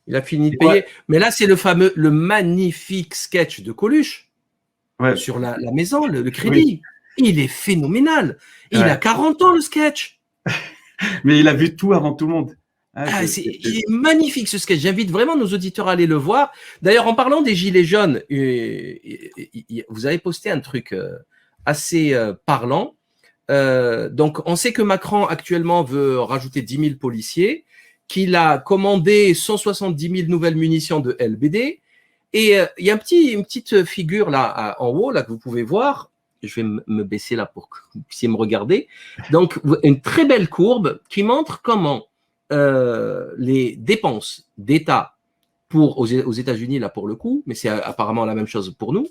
Il a fini de payer. Mais là, c'est le magnifique sketch de Coluche sur la maison, le crédit. Oui. Il est phénoménal. Et il a 40 ans, le sketch. Mais il a vu tout avant tout le monde. Il est magnifique ce sketch. J'invite vraiment nos auditeurs à aller le voir. D'ailleurs, en parlant des gilets jaunes, vous avez posté un truc assez parlant. Donc, on sait que Macron actuellement veut rajouter 10 000 policiers, qu'il a commandé 170 000 nouvelles munitions de LBD. Et il y a une petite figure là en haut là que vous pouvez voir. Je vais me baisser là pour que vous puissiez me regarder. Donc, une très belle courbe qui montre comment les dépenses d'État aux États-Unis, là, pour le coup, mais c'est apparemment la même chose pour nous,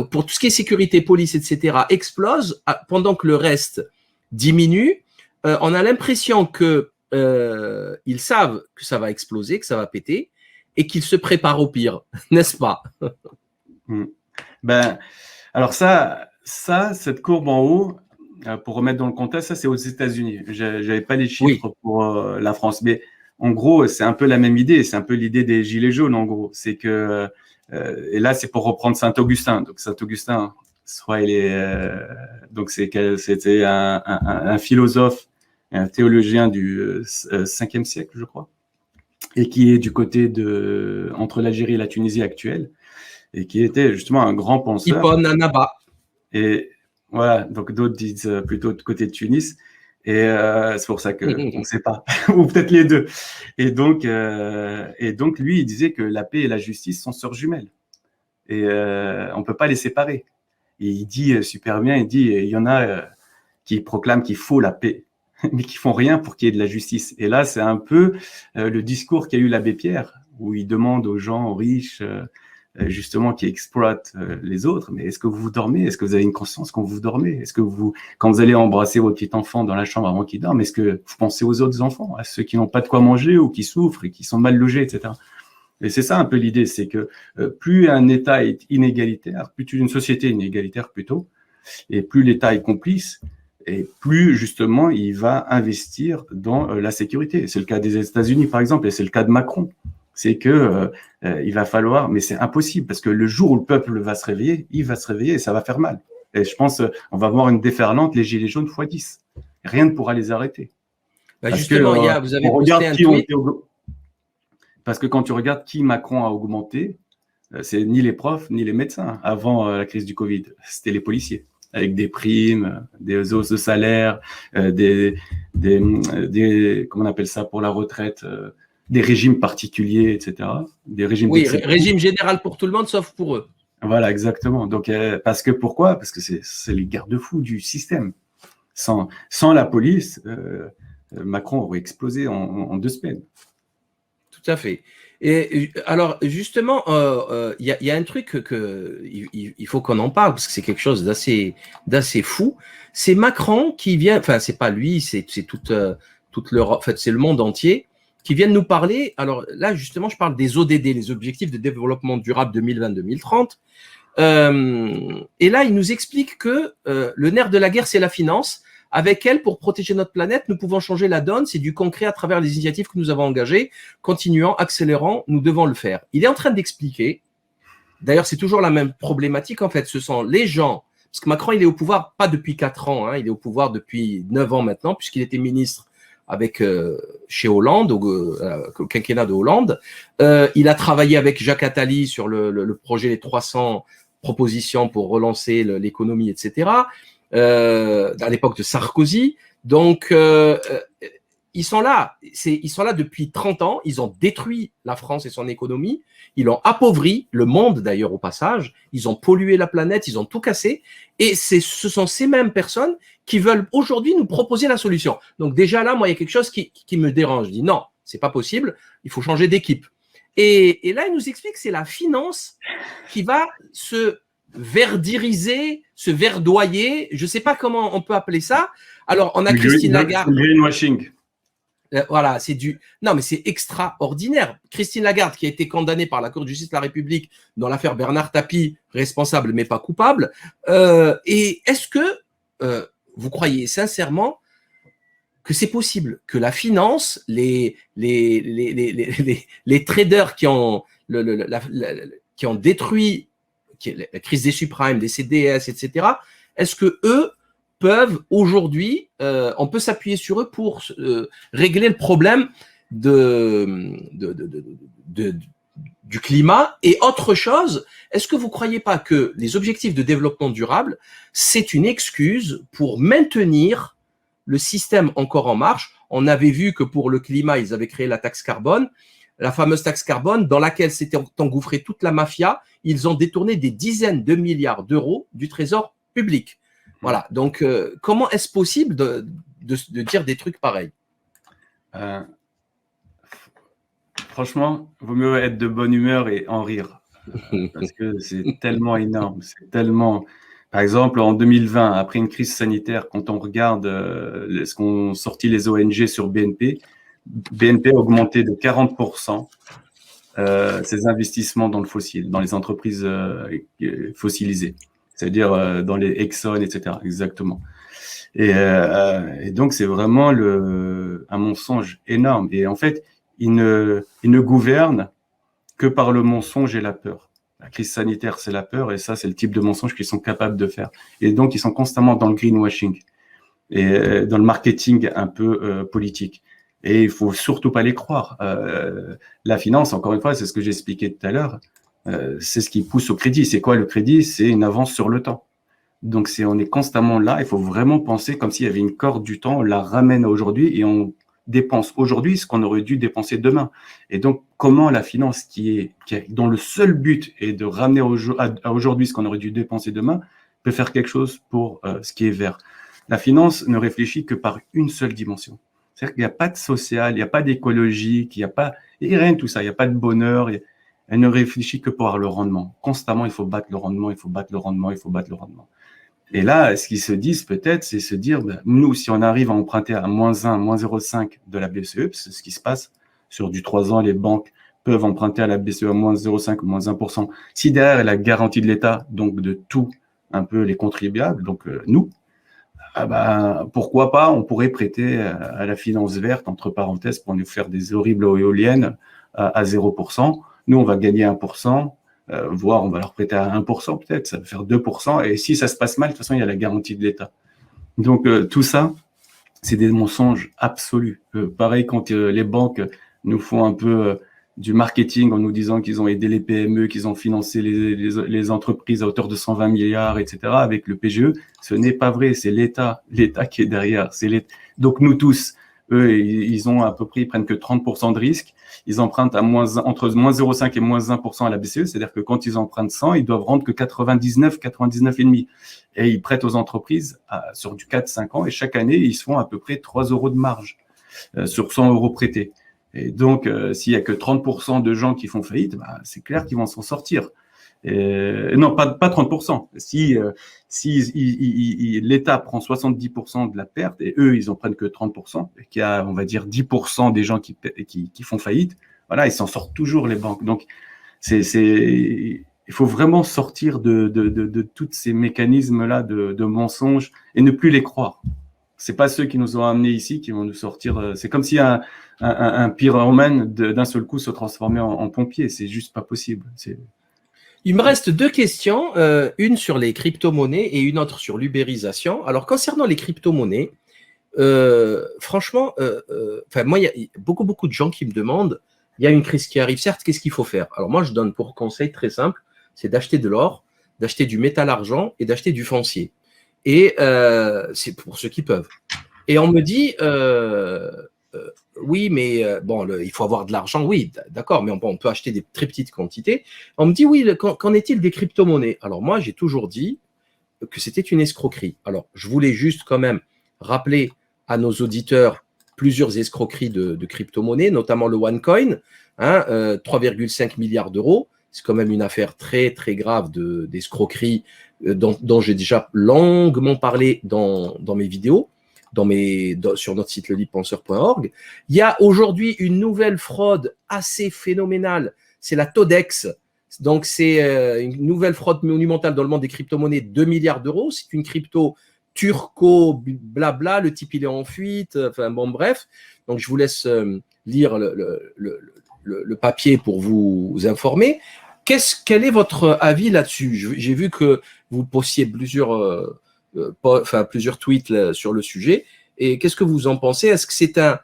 pour tout ce qui est sécurité, police, etc., explose, pendant que le reste diminue. On a l'impression que ils savent que ça va exploser, que ça va péter, et qu'ils se préparent au pire, n'est-ce pas? Alors cette courbe en haut, pour remettre dans le contexte, ça c'est aux États-Unis. J'avais pas les chiffres pour la France, mais en gros, c'est un peu la même idée. C'est un peu l'idée des gilets jaunes, en gros. C'est que, et là, c'est pour reprendre Saint-Augustin. Donc, Saint-Augustin, donc c'était un philosophe, un théologien du 5e siècle, je crois, et qui est du côté entre l'Algérie et la Tunisie actuelle, et qui était justement un grand penseur. Ibn Anaba. Et voilà, donc d'autres disent plutôt de côté de Tunis. Et c'est pour ça qu'on ne sait pas, ou peut-être les deux. Et donc, lui, il disait que la paix et la justice sont sœurs jumelles. Et on ne peut pas les séparer. Et il dit super bien, il dit, il y en a qui proclament qu'il faut la paix, mais qui font rien pour qu'il y ait de la justice. Et là, c'est un peu le discours qu'a eu l'abbé Pierre, où il demande aux gens, aux riches, justement, qui exploitent les autres, mais est-ce que vous dormez? Est-ce que vous avez une conscience quand vous dormez? Est-ce que vous, quand vous allez embrasser votre petit enfant dans la chambre avant qu'il dorme, est-ce que vous pensez aux autres enfants, à ceux qui n'ont pas de quoi manger ou qui souffrent et qui sont mal logés, etc. Et c'est ça un peu l'idée, c'est que plus un État est inégalitaire, plus une société est inégalitaire plutôt, et plus l'État est complice, et plus justement il va investir dans la sécurité. C'est le cas des États-Unis par exemple, et c'est le cas de Macron. C'est que il va falloir, mais c'est impossible parce que le jour où le peuple va se réveiller, il va se réveiller et ça va faire mal. Et je pense on va voir une déferlante, les gilets jaunes x10. Rien ne pourra les arrêter. Bah justement, que, vous avez posté un tweet. Parce que quand tu regardes qui Macron a augmenté, c'est ni les profs ni les médecins avant la crise du Covid. C'était les policiers avec des primes, des hausses de salaire, comment on appelle ça pour la retraite, des régimes particuliers, etc. Des régimes régime général pour tout le monde sauf pour eux. Voilà, exactement. Donc, parce que pourquoi? Parce que c'est les garde-fous du système. Sans la police, Macron aurait explosé en 2 semaines. Tout à fait. Et alors, justement, il y a un truc il faut qu'on en parle parce que c'est quelque chose d'assez fou. C'est Macron qui vient, enfin, c'est pas lui, c'est toute l'Europe, en fait, c'est le monde entier qui vient de nous parler. Alors là, justement, je parle des ODD, les Objectifs de développement durable 2020-2030. Et là, il nous explique que le nerf de la guerre, c'est la finance. Avec elle, pour protéger notre planète, nous pouvons changer la donne. C'est du concret à travers les initiatives que nous avons engagées. Continuant, accélérant, nous devons le faire. Il est en train d'expliquer, d'ailleurs, c'est toujours la même problématique, en fait. Ce sont les gens, parce que Macron, il est au pouvoir pas depuis 4 ans, il est au pouvoir depuis 9 ans maintenant, puisqu'il était ministre avec chez Hollande, au quinquennat de Hollande. Il a travaillé avec Jacques Attali sur le projet des 300 propositions pour relancer l'économie, etc., à l'époque de Sarkozy. Donc, ils sont là depuis 30 ans. Ils ont détruit la France et son économie. Ils ont appauvri le monde, d'ailleurs, au passage. Ils ont pollué la planète. Ils ont tout cassé. Et ce sont ces mêmes personnes qui veulent aujourd'hui nous proposer la solution. Donc, déjà là, moi, il y a quelque chose qui me dérange. Je dis non, c'est pas possible. Il faut changer d'équipe. Et là, il nous explique que c'est la finance qui va se verdiriser, se verdoyer, je ne sais pas comment on peut appeler ça. Alors, on a Christine Lagarde. Greenwashing. Voilà, non, mais c'est extraordinaire. Christine Lagarde, qui a été condamnée par la Cour de justice de la République dans l'affaire Bernard Tapie, responsable mais pas coupable. Et est-ce que vous croyez sincèrement que c'est possible que la finance, les traders qui ont détruit la crise des subprimes, des CDS, etc., est-ce que eux peuvent aujourd'hui, on peut s'appuyer sur eux pour régler le problème du climat et autre chose? Est-ce que vous ne croyez pas que les objectifs de développement durable, c'est une excuse pour maintenir le système encore en marche? On avait vu que pour le climat, ils avaient créé la taxe carbone, la fameuse taxe carbone dans laquelle s'était engouffrée toute la mafia. Ils ont détourné des dizaines de milliards d'euros du trésor public. Voilà. Donc, comment est-ce possible de dire des trucs pareils? Franchement, il vaut mieux être de bonne humeur et en rire. Parce que c'est tellement énorme. C'est tellement… Par exemple, en 2020, après une crise sanitaire, quand on regarde ce qu'ont sorti les ONG sur BNP a augmenté de 40% ses investissements dans le fossile, dans les entreprises fossilisées, c'est-à-dire dans les Exxon, etc. Exactement. Et donc, c'est vraiment un mensonge énorme. Et en fait, ils ne gouvernent que par le mensonge et la peur. La crise sanitaire, c'est la peur, et ça, c'est le type de mensonge qu'ils sont capables de faire. Et donc, ils sont constamment dans le greenwashing et dans le marketing un peu politique. Et il faut surtout pas les croire. La finance, encore une fois, c'est ce que j'expliquais tout à l'heure, c'est ce qui pousse au crédit. C'est quoi le crédit? C'est une avance sur le temps. Donc, on est constamment là. Il faut vraiment penser comme s'il y avait une corde du temps, on la ramène à aujourd'hui et on dépense aujourd'hui ce qu'on aurait dû dépenser demain. Et donc, comment la finance dont le seul but est de ramener à aujourd'hui ce qu'on aurait dû dépenser demain peut faire quelque chose pour ce qui est vert? La finance ne réfléchit que par une seule dimension. C'est-à-dire qu'il n'y a pas de social, il n'y a pas d'écologique, il n'y a pas, il y a rien de tout ça, il n'y a pas de bonheur. Elle ne réfléchit que pour le rendement. Constamment, il faut battre le rendement, il faut battre le rendement, il faut battre le rendement. Et là, ce qu'ils se disent peut-être, c'est se dire, ben, nous, si on arrive à emprunter à -1, -0,5 de la BCE, c'est ce qui se passe sur du 3 ans, les banques peuvent emprunter à la BCE à -0,5 ou -1%. Si derrière, la garantie de l'État, donc de tout un peu les contribuables, donc nous, ah ben, pourquoi pas, on pourrait prêter à la finance verte, entre parenthèses, pour nous faire des horribles éoliennes à 0%. Nous, on va gagner 1%. Voire on va leur prêter à 1% peut-être, ça va faire 2%. Et si ça se passe mal, de toute façon, il y a la garantie de l'État. Donc, tout ça, c'est des mensonges absolus. Pareil, quand les banques nous font un peu du marketing en nous disant qu'ils ont aidé les PME, qu'ils ont financé les entreprises à hauteur de 120 milliards, etc., avec le PGE, ce n'est pas vrai. C'est l'État qui est derrière. Donc, nous tous, eux, ils ont à peu près, ils prennent que 30% de risque. Ils empruntent à entre -0,5 et -1% à la BCE, c'est-à-dire que quand ils empruntent 100, ils doivent rendre que 99, 99,5. Et ils prêtent aux entreprises sur du 4-5 ans, et chaque année, ils se font à peu près 3 euros de marge sur 100 euros prêtés. Et donc, s'il y a que 30% de gens qui font faillite, bah, c'est clair qu'ils vont s'en sortir. Non, pas 30%. Si l'État prend 70% de la perte et eux, ils en prennent que 30%, et qu'il y a, on va dire, 10% des gens qui font faillite, voilà, ils s'en sortent toujours, les banques. Donc, il faut vraiment sortir de tous ces mécanismes-là de mensonges et ne plus les croire. C'est pas ceux qui nous ont amenés ici qui vont nous sortir. C'est comme si un pyromane d'un seul coup se transformait en pompier. C'est juste pas possible. Il me reste deux questions, une sur les crypto-monnaies et une autre sur l'ubérisation. Alors, concernant les crypto-monnaies, franchement, moi, il y a beaucoup de gens qui me demandent, il y a une crise qui arrive, certes, qu'est-ce qu'il faut faire? Alors, moi, je donne pour conseil très simple, c'est d'acheter de l'or, d'acheter du métal argent et d'acheter du foncier. Et c'est pour ceux qui peuvent. Et on me dit, oui, mais bon, il faut avoir de l'argent, oui, d'accord, mais on peut acheter des très petites quantités. On me dit, oui, qu'en est-il des crypto-monnaies? Alors moi, j'ai toujours dit que c'était une escroquerie. Alors, je voulais juste quand même rappeler à nos auditeurs plusieurs escroqueries de crypto-monnaies, notamment le OneCoin, 3,5 milliards d'euros. C'est quand même une affaire très, très grave d'escroquerie dont j'ai déjà longuement parlé dans mes vidéos. Sur notre site lelibepenseur.org. Il y a aujourd'hui une nouvelle fraude assez phénoménale, c'est la Todex. Donc, c'est une nouvelle fraude monumentale dans le monde des crypto-monnaies, 2 milliards d'euros. C'est une crypto turco, blabla, le type il est en fuite, enfin bon, bref. Donc, je vous laisse lire le papier pour vous informer. Quel est votre avis là-dessus? J'ai vu que vous postiez plusieurs tweets là, sur le sujet. Et qu'est-ce que vous en pensez? Est-ce que c'est un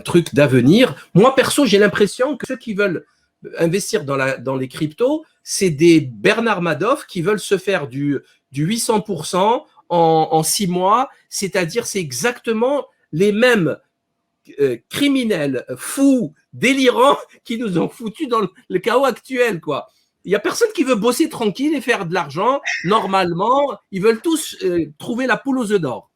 truc d'avenir? Moi, perso, j'ai l'impression que ceux qui veulent investir dans les cryptos, c'est des Bernard Madoff qui veulent se faire du 800% en 6 mois. C'est-à-dire, c'est exactement les mêmes criminels, fous, délirants qui nous ont foutus dans le chaos actuel, quoi. Il n'y a personne qui veut bosser tranquille et faire de l'argent normalement. Ils veulent tous trouver la poule aux œufs d'or,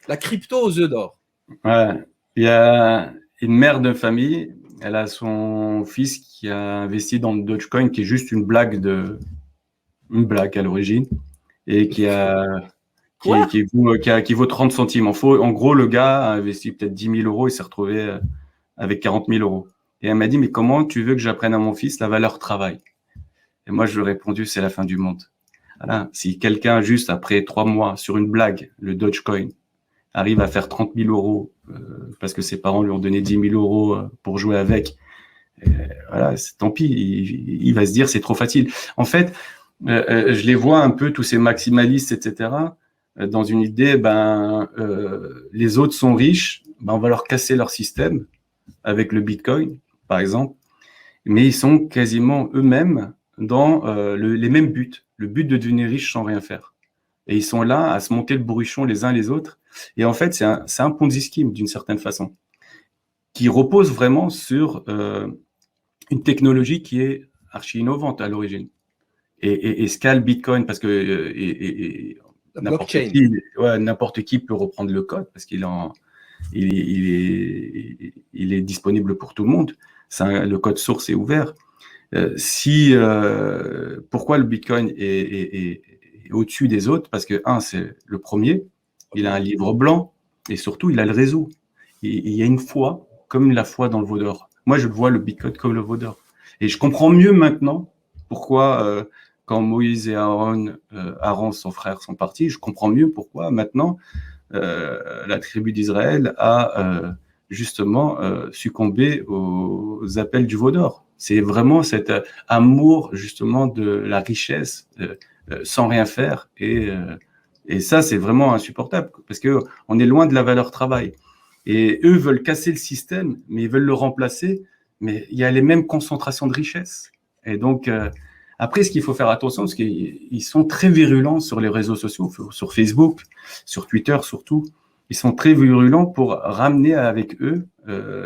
la crypto aux œufs d'or. Ouais. Il y a une mère de famille, elle a son fils qui a investi dans le Dogecoin, qui est juste une blague à l'origine, et qui vaut 30 centimes. En gros, le gars a investi peut-être 10 000 euros, il s'est retrouvé avec 40 000 euros. Et elle m'a dit, mais comment tu veux que j'apprenne à mon fils la valeur travail? Et moi, je lui ai répondu, c'est la fin du monde. Voilà. Si quelqu'un, juste après 3 mois, sur une blague, le Dogecoin, arrive à faire 30 000 euros parce que ses parents lui ont donné 10 000 euros pour jouer avec, voilà, tant pis, il va se dire, c'est trop facile. En fait, je les vois un peu, tous ces maximalistes, etc., dans une idée, les autres sont riches, on va leur casser leur système avec le Bitcoin, par exemple, mais ils sont quasiment eux-mêmes dans les mêmes buts, le but de devenir riche sans rien faire. Et ils sont là à se monter le bourrichon les uns les autres. Et en fait, c'est un Ponzi scheme d'une certaine façon, qui repose vraiment sur une technologie qui est archi innovante à l'origine. Et ce qu'a le Bitcoin, parce que blockchain. N'importe qui peut reprendre le code parce qu'il est disponible pour tout le monde. Le code source est ouvert. Pourquoi le Bitcoin est au-dessus des autres? Parce que, c'est le premier, il a un livre blanc et surtout, il a le réseau. Et il y a une foi, comme la foi dans le veau d'or. Moi, je vois le Bitcoin comme le veau d'or. Et je comprends mieux maintenant pourquoi, quand Moïse et Aaron, son frère, sont partis, je comprends mieux pourquoi maintenant la tribu d'Israël a justement succombé aux appels du veau d'or. C'est vraiment cet amour justement de la richesse sans rien faire et ça c'est vraiment insupportable parce que on est loin de la valeur travail et eux veulent casser le système mais ils veulent le remplacer mais il y a les mêmes concentrations de richesse et donc après ce qu'il faut faire attention parce qu'ils sont très virulents sur les réseaux sociaux, sur Facebook, sur Twitter surtout, ils sont très virulents pour ramener avec eux,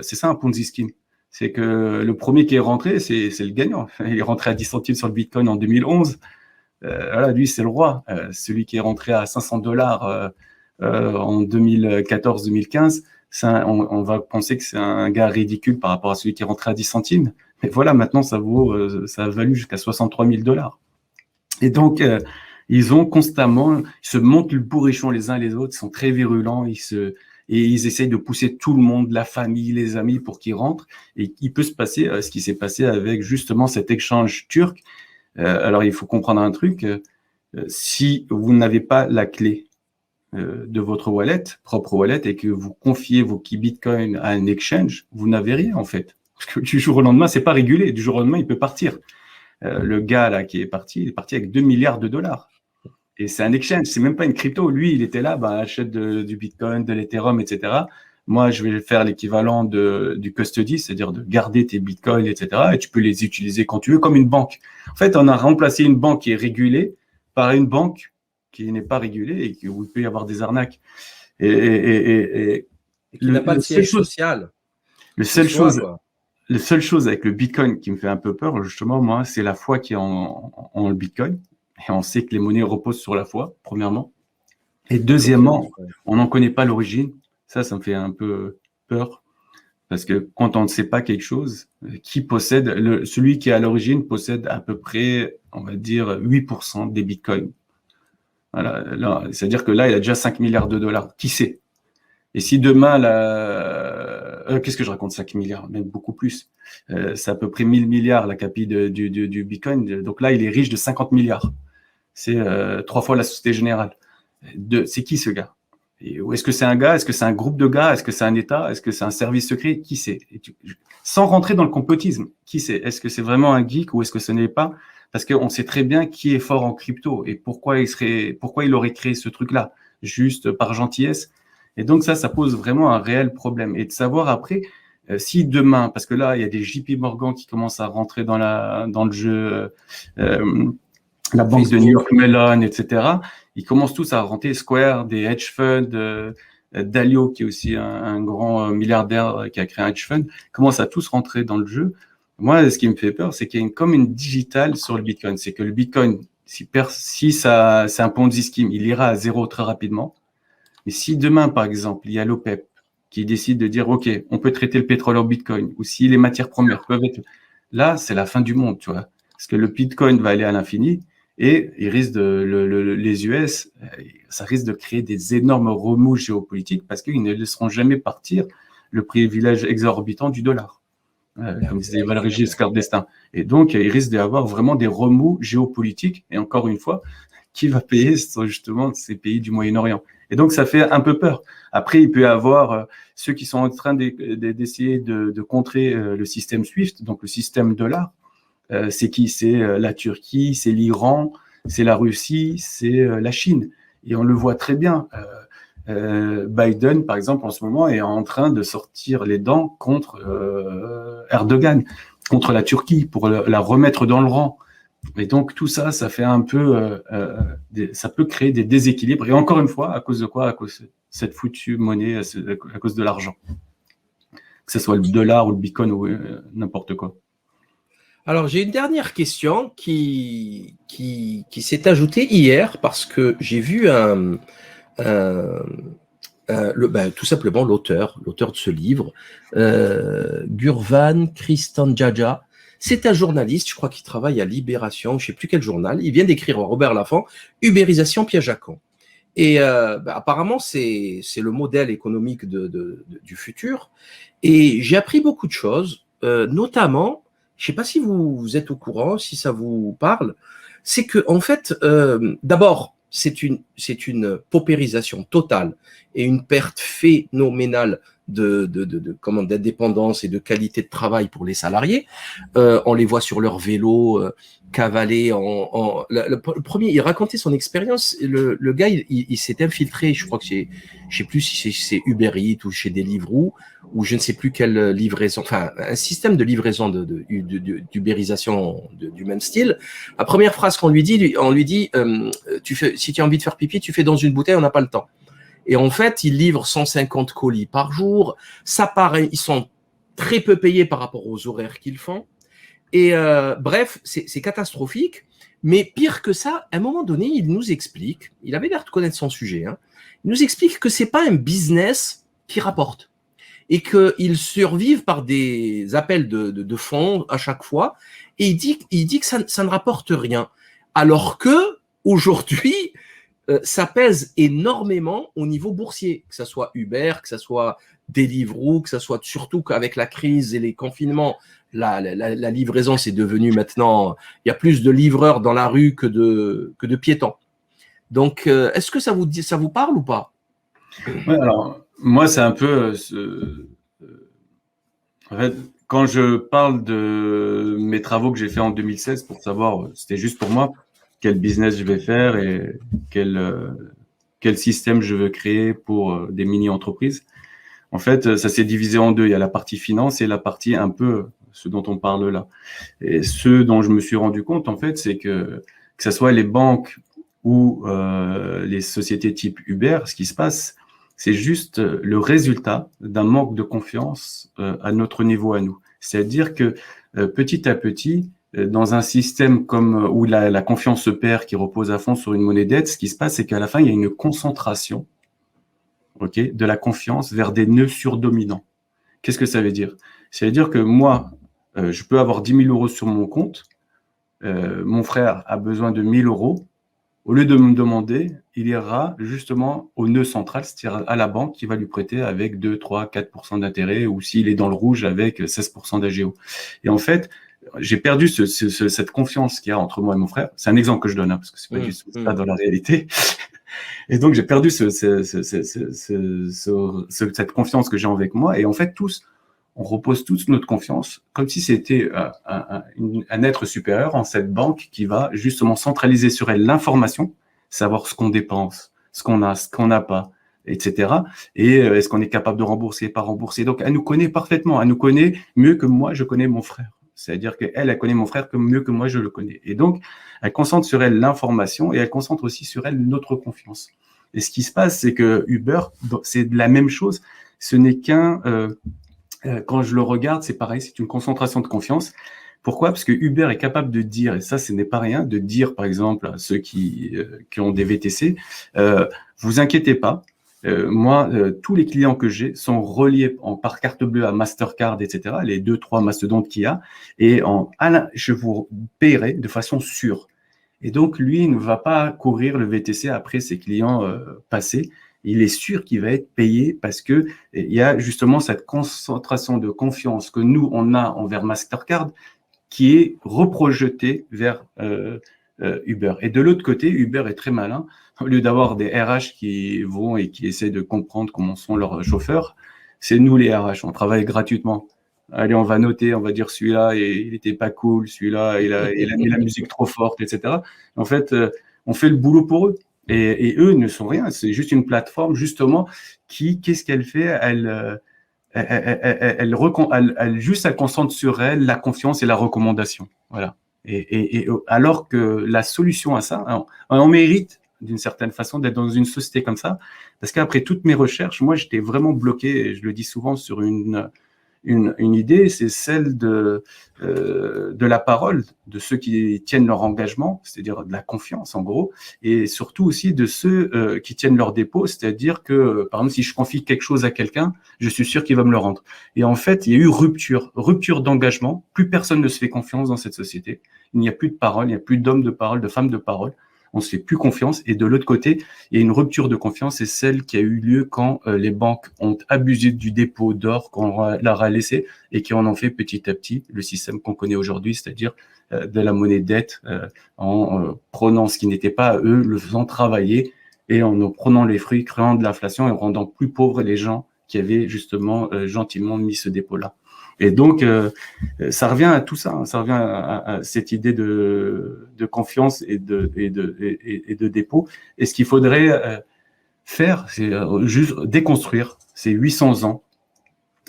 c'est ça un Ponzi scheme. C'est que le premier qui est rentré, c'est le gagnant. Il est rentré à 10 centimes sur le Bitcoin en 2011. Voilà, lui, c'est le roi. Celui qui est rentré à $500 en 2014-2015, on va penser que c'est un gars ridicule par rapport à celui qui est rentré à 10 centimes. Mais voilà, maintenant, ça a valu jusqu'à $63 000. Et donc, ils se montent le bourrichon les uns les autres, ils sont très virulents, et ils essayent de pousser tout le monde, la famille, les amis, pour qu'ils rentrent. Et il peut se passer ce qui s'est passé avec justement cet échange turc. Alors, il faut comprendre un truc. Si vous n'avez pas la clé de votre propre wallet, et que vous confiez vos petits bitcoins à un exchange, vous n'avez rien en fait. Parce que du jour au lendemain, c'est pas régulé. Du jour au lendemain, il peut partir. Le gars là qui est parti, il est parti avec $2 milliards. Et c'est un exchange, c'est même pas une crypto. Lui, il était là, achète du Bitcoin, de l'Ethereum, etc. Moi, je vais faire l'équivalent du custody, c'est-à-dire de garder tes Bitcoins, etc. Et tu peux les utiliser quand tu veux, comme une banque. En fait, on a remplacé une banque qui est régulée par une banque qui n'est pas régulée et où il peut y avoir des arnaques. Et qui n'a pas de siège social. La seule chose avec le Bitcoin qui me fait un peu peur, justement, moi, c'est la foi qui est en le Bitcoin. Et on sait que les monnaies reposent sur la foi, premièrement. Et deuxièmement, on n'en connaît pas l'origine. Ça me fait un peu peur. Parce que quand on ne sait pas quelque chose, celui qui est à l'origine possède à peu près, on va dire, 8% des bitcoins. Voilà, c'est-à-dire que là, il a déjà $5 milliards. Qui sait? Et si demain, qu'est-ce que je raconte, 5 milliards, même beaucoup plus. C'est à peu près 1000 milliards la capi du bitcoin. Donc là, il est riche de 50 milliards. C'est 3 fois la Société Générale. C'est qui ce gars? Est-ce que c'est un gars? Est-ce que c'est un groupe de gars? Est-ce que c'est un État? Est-ce que c'est un service secret? Qui c'est? Sans rentrer dans le complotisme, qui c'est? Est-ce que c'est vraiment un geek ou est-ce que ce n'est pas? Parce qu'on sait très bien qui est fort en crypto et pourquoi il aurait créé ce truc-là, juste par gentillesse. Et donc ça pose vraiment un réel problème. Et de savoir après, si demain, parce que là, il y a des JP Morgan qui commencent à rentrer dans le jeu, la banque de New York Mellon, etc. Ils commencent tous à rentrer, Square, des hedge funds, Dalio, qui est aussi un grand milliardaire qui a créé un hedge fund, commencent à tous rentrer dans le jeu. Moi, ce qui me fait peur, c'est qu'il y a comme une digitale sur le Bitcoin. C'est que le Bitcoin, si ça, c'est un Ponzi scheme, il ira à zéro très rapidement. Mais si demain, par exemple, il y a l'OPEP qui décide de dire, OK, on peut traiter le pétrole en Bitcoin, ou si les matières premières peuvent être... Là, c'est la fin du monde, tu vois. Parce que le Bitcoin va aller à l'infini et il risque les US, ça risque de créer des énormes remous géopolitiques parce qu'ils ne laisseront jamais partir le privilège exorbitant du dollar. Comme disait Valéry Giscard d'Estaing. Et donc, il risque d'y avoir vraiment des remous géopolitiques. Et encore une fois, qui va payer justement ces pays du Moyen-Orient? Et donc, ça fait un peu peur. Après, il peut y avoir ceux qui sont en train d'essayer de contrer le système SWIFT, donc le système dollar. C'est qui? C'est la Turquie, c'est l'Iran, c'est la Russie, c'est la Chine. Et on le voit très bien. Biden, par exemple, en ce moment, est en train de sortir les dents contre Erdogan, contre la Turquie, pour la remettre dans le rang. Et donc, tout ça, ça fait un peu... ça peut créer des déséquilibres. Et encore une fois, à cause de quoi? À cause de cette foutue monnaie, à cause de l'argent. Que ce soit le dollar ou le bitcoin ou n'importe quoi. Alors, j'ai une dernière question qui s'est ajoutée hier parce que j'ai vu un, tout simplement l'auteur de ce livre, Gurvan Kristanjaja. C'est un journaliste, je crois qu'il travaille à Libération, je ne sais plus quel journal. Il vient d'écrire à Robert Laffont, Ubérisation piège à con. Et apparemment, c'est le modèle économique du futur. Et j'ai appris beaucoup de choses, notamment, je ne sais pas si vous êtes au courant, si ça vous parle, c'est que en fait, d'abord, c'est une paupérisation totale et une perte phénoménale d'indépendance et de qualité de travail pour les salariés. On les voit sur leur vélo, cavaler le premier, il racontait son expérience. Le gars, il s'est infiltré, je crois que je sais plus si c'est Uber Eats ou chez Deliveroo, ou je ne sais plus quelle livraison, enfin, un système de livraison d'ubérisation du même style. La première phrase qu'on lui dit, si tu as envie de faire pipi, tu fais dans une bouteille, on n'a pas le temps. Et en fait, ils livrent 150 colis par jour. Ça paraît, ils sont très peu payés par rapport aux horaires qu'ils font. Et bref, c'est catastrophique. Mais pire que ça, à un moment donné, il nous explique, il avait l'air de connaître son sujet, hein, il nous explique que c'est pas un business qui rapporte et qu'ils survivent par des appels de fonds à chaque fois. Et il dit que ça ne rapporte rien. Alors que aujourd'hui, ça pèse énormément au niveau boursier, que ce soit Uber, que ce soit Deliveroo, que ce soit surtout qu'avec la crise et les confinements, la livraison, c'est devenu maintenant, il y a plus de livreurs dans la rue que de piétons. Donc, est-ce que ça vous parle ou pas? Ouais, alors, moi, c'est un peu… en fait, quand je parle de mes travaux que j'ai fait en 2016 pour savoir, c'était juste pour moi, quel business je vais faire et quel système je veux créer pour des mini-entreprises. En fait, ça s'est divisé en deux. Il y a la partie finance et la partie un peu ce dont on parle là. Et ce dont je me suis rendu compte, en fait, c'est que ce soit les banques ou les sociétés type Uber, ce qui se passe, c'est juste le résultat d'un manque de confiance à notre niveau à nous. C'est-à-dire que petit à petit, dans un système comme où la confiance se perd, qui repose à fond sur une monnaie dette, ce qui se passe, c'est qu'à la fin, il y a une concentration, de la confiance vers des nœuds surdominants. Qu'est-ce que ça veut dire? Ça veut dire que moi, je peux avoir 10 000 euros sur mon compte, mon frère a besoin de 1 000 euros. Au lieu de me demander, il ira justement au nœud central, c'est-à-dire à la banque qui va lui prêter avec 2, 3, 4% d'intérêt, ou s'il est dans le rouge avec 16% d'AGO. Et en fait, j'ai perdu cette confiance qu'il y a entre moi et mon frère. C'est un exemple que je donne, hein, parce que c'est pas du tout ça dans la réalité. Et donc, j'ai perdu cette confiance que j'ai avec moi. Et en fait, on repose tous notre confiance comme si c'était un être supérieur en cette banque qui va justement centraliser sur elle l'information, savoir ce qu'on dépense, ce qu'on a, ce qu'on n'a pas, etc. Et est-ce qu'on est capable de rembourser, pas rembourser. Donc, elle nous connaît parfaitement. Elle nous connaît mieux que moi, je connais mon frère. C'est-à-dire qu'elle, elle connaît mon frère mieux que moi, je le connais. Et donc, elle concentre sur elle l'information et elle concentre aussi sur elle notre confiance. Et ce qui se passe, c'est que Uber, c'est de la même chose. Ce n'est quand je le regarde, c'est pareil, c'est une concentration de confiance. Pourquoi? Parce que Uber est capable de dire, et ça, ce n'est pas rien, de dire, par exemple, à ceux qui ont des VTC, vous inquiétez pas, moi, tous les clients que j'ai sont reliés par carte bleue à Mastercard, etc., les 2-3 mastodontes qu'il y a, et je vous paierai de façon sûre. Et donc, lui, il ne va pas courir le VTC après ses clients passés. Il est sûr qu'il va être payé parce que il y a justement cette concentration de confiance que nous, on a envers Mastercard qui est reprojetée vers Uber. Et de l'autre côté, Uber est très malin. Au lieu d'avoir des RH qui vont et qui essaient de comprendre comment sont leurs chauffeurs, c'est nous les RH. On travaille gratuitement. Allez, on va noter, on va dire celui-là, il était pas cool, celui-là, il a mis la musique trop forte, etc. En fait, on fait le boulot pour eux. Et eux ne sont rien. C'est juste une plateforme, justement, qu'est-ce qu'elle fait? Elle concentre sur elle la confiance et la recommandation. Voilà. Et alors que la solution à ça, on mérite d'une certaine façon d'être dans une société comme ça, parce qu'après toutes mes recherches, moi, j'étais vraiment bloqué, et je le dis souvent, sur une une idée, c'est celle de la parole, de ceux qui tiennent leur engagement, c'est-à-dire de la confiance en gros, et surtout aussi de ceux qui tiennent leur dépôt, c'est-à-dire que, par exemple, si je confie quelque chose à quelqu'un, je suis sûr qu'il va me le rendre. Et en fait, il y a eu rupture d'engagement, plus personne ne se fait confiance dans cette société, il n'y a plus de parole, il n'y a plus d'hommes de parole, de femmes de parole, on se fait plus confiance. Et de l'autre côté, il y a une rupture de confiance, c'est celle qui a eu lieu quand les banques ont abusé du dépôt d'or qu'on leur a laissé et qui en ont fait petit à petit le système qu'on connaît aujourd'hui, c'est-à-dire de la monnaie dette, en prenant ce qui n'était pas à eux, le faisant travailler et en prenant les fruits, créant de l'inflation et rendant plus pauvres les gens qui avaient justement gentiment mis ce dépôt-là. Et donc, ça revient à tout ça, hein, ça revient à cette idée de confiance et de dépôt. Et ce qu'il faudrait faire, c'est juste déconstruire ces 800 ans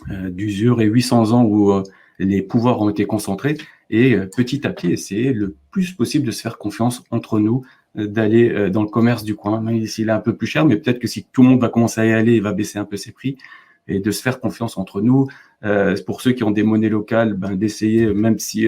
d'usure et 800 ans où les pouvoirs ont été concentrés et petit à petit essayer le plus possible de se faire confiance entre nous, d'aller dans le commerce du coin, même s'il est un peu plus cher, mais peut-être que si tout le monde va commencer à y aller, il va baisser un peu ses prix et de se faire confiance entre nous. Pour ceux qui ont des monnaies locales, d'essayer, même si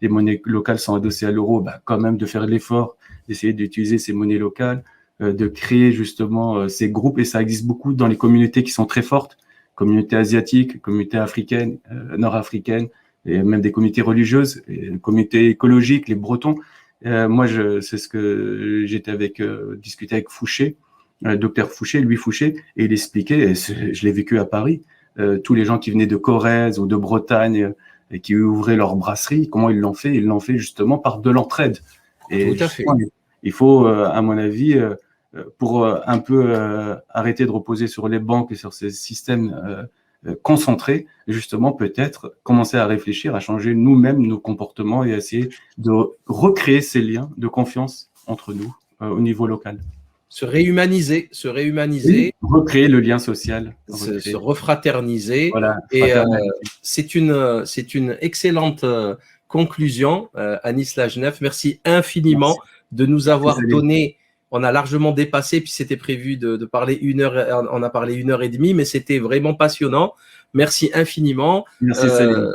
les monnaies locales sont adossées à l'euro, quand même de faire l'effort d'essayer d'utiliser ces monnaies locales, de créer justement ces groupes, et ça existe beaucoup dans les communautés qui sont très fortes, communautés asiatiques, communautés africaines, nord-africaines, et même des communautés religieuses, et communautés écologiques, les Bretons. Moi, c'est ce que j'étais discuté avec Fouché, docteur Fouché, Louis Fouché, et il expliquait, et je l'ai vécu à Paris, tous les gens qui venaient de Corrèze ou de Bretagne et qui ouvraient leur brasserie, comment ils l'ont fait? Ils l'ont fait justement par de l'entraide. Et tout à fait. Il faut, à mon avis, pour un peu arrêter de reposer sur les banques et sur ces systèmes concentrés, justement peut-être commencer à réfléchir, à changer nous-mêmes nos comportements et à essayer de recréer ces liens de confiance entre nous au niveau local. Se réhumaniser, oui, recréer le lien social, se refraterniser. Voilà, et c'est une excellente conclusion, Anis Lagenef. Merci infiniment de nous avoir donné. On a largement dépassé, puis c'était prévu de parler 1 heure, on a parlé 1h30, mais c'était vraiment passionnant. Merci infiniment. Merci Salim.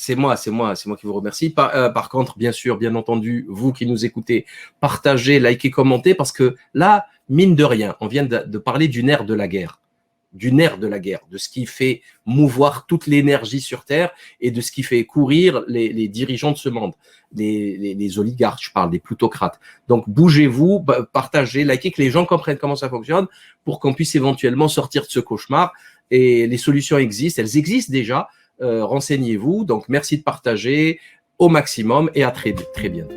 C'est moi qui vous remercie. Par contre, bien entendu, vous qui nous écoutez, partagez, likez, commentez, parce que là, mine de rien, on vient de parler du nerf de la guerre, de ce qui fait mouvoir toute l'énergie sur Terre et de ce qui fait courir les dirigeants de ce monde, les oligarques, je parle des plutocrates. Donc, bougez-vous, partagez, likez, que les gens comprennent comment ça fonctionne pour qu'on puisse éventuellement sortir de ce cauchemar. Et les solutions existent, elles existent déjà. Renseignez-vous. Donc, merci de partager au maximum et à très bientôt.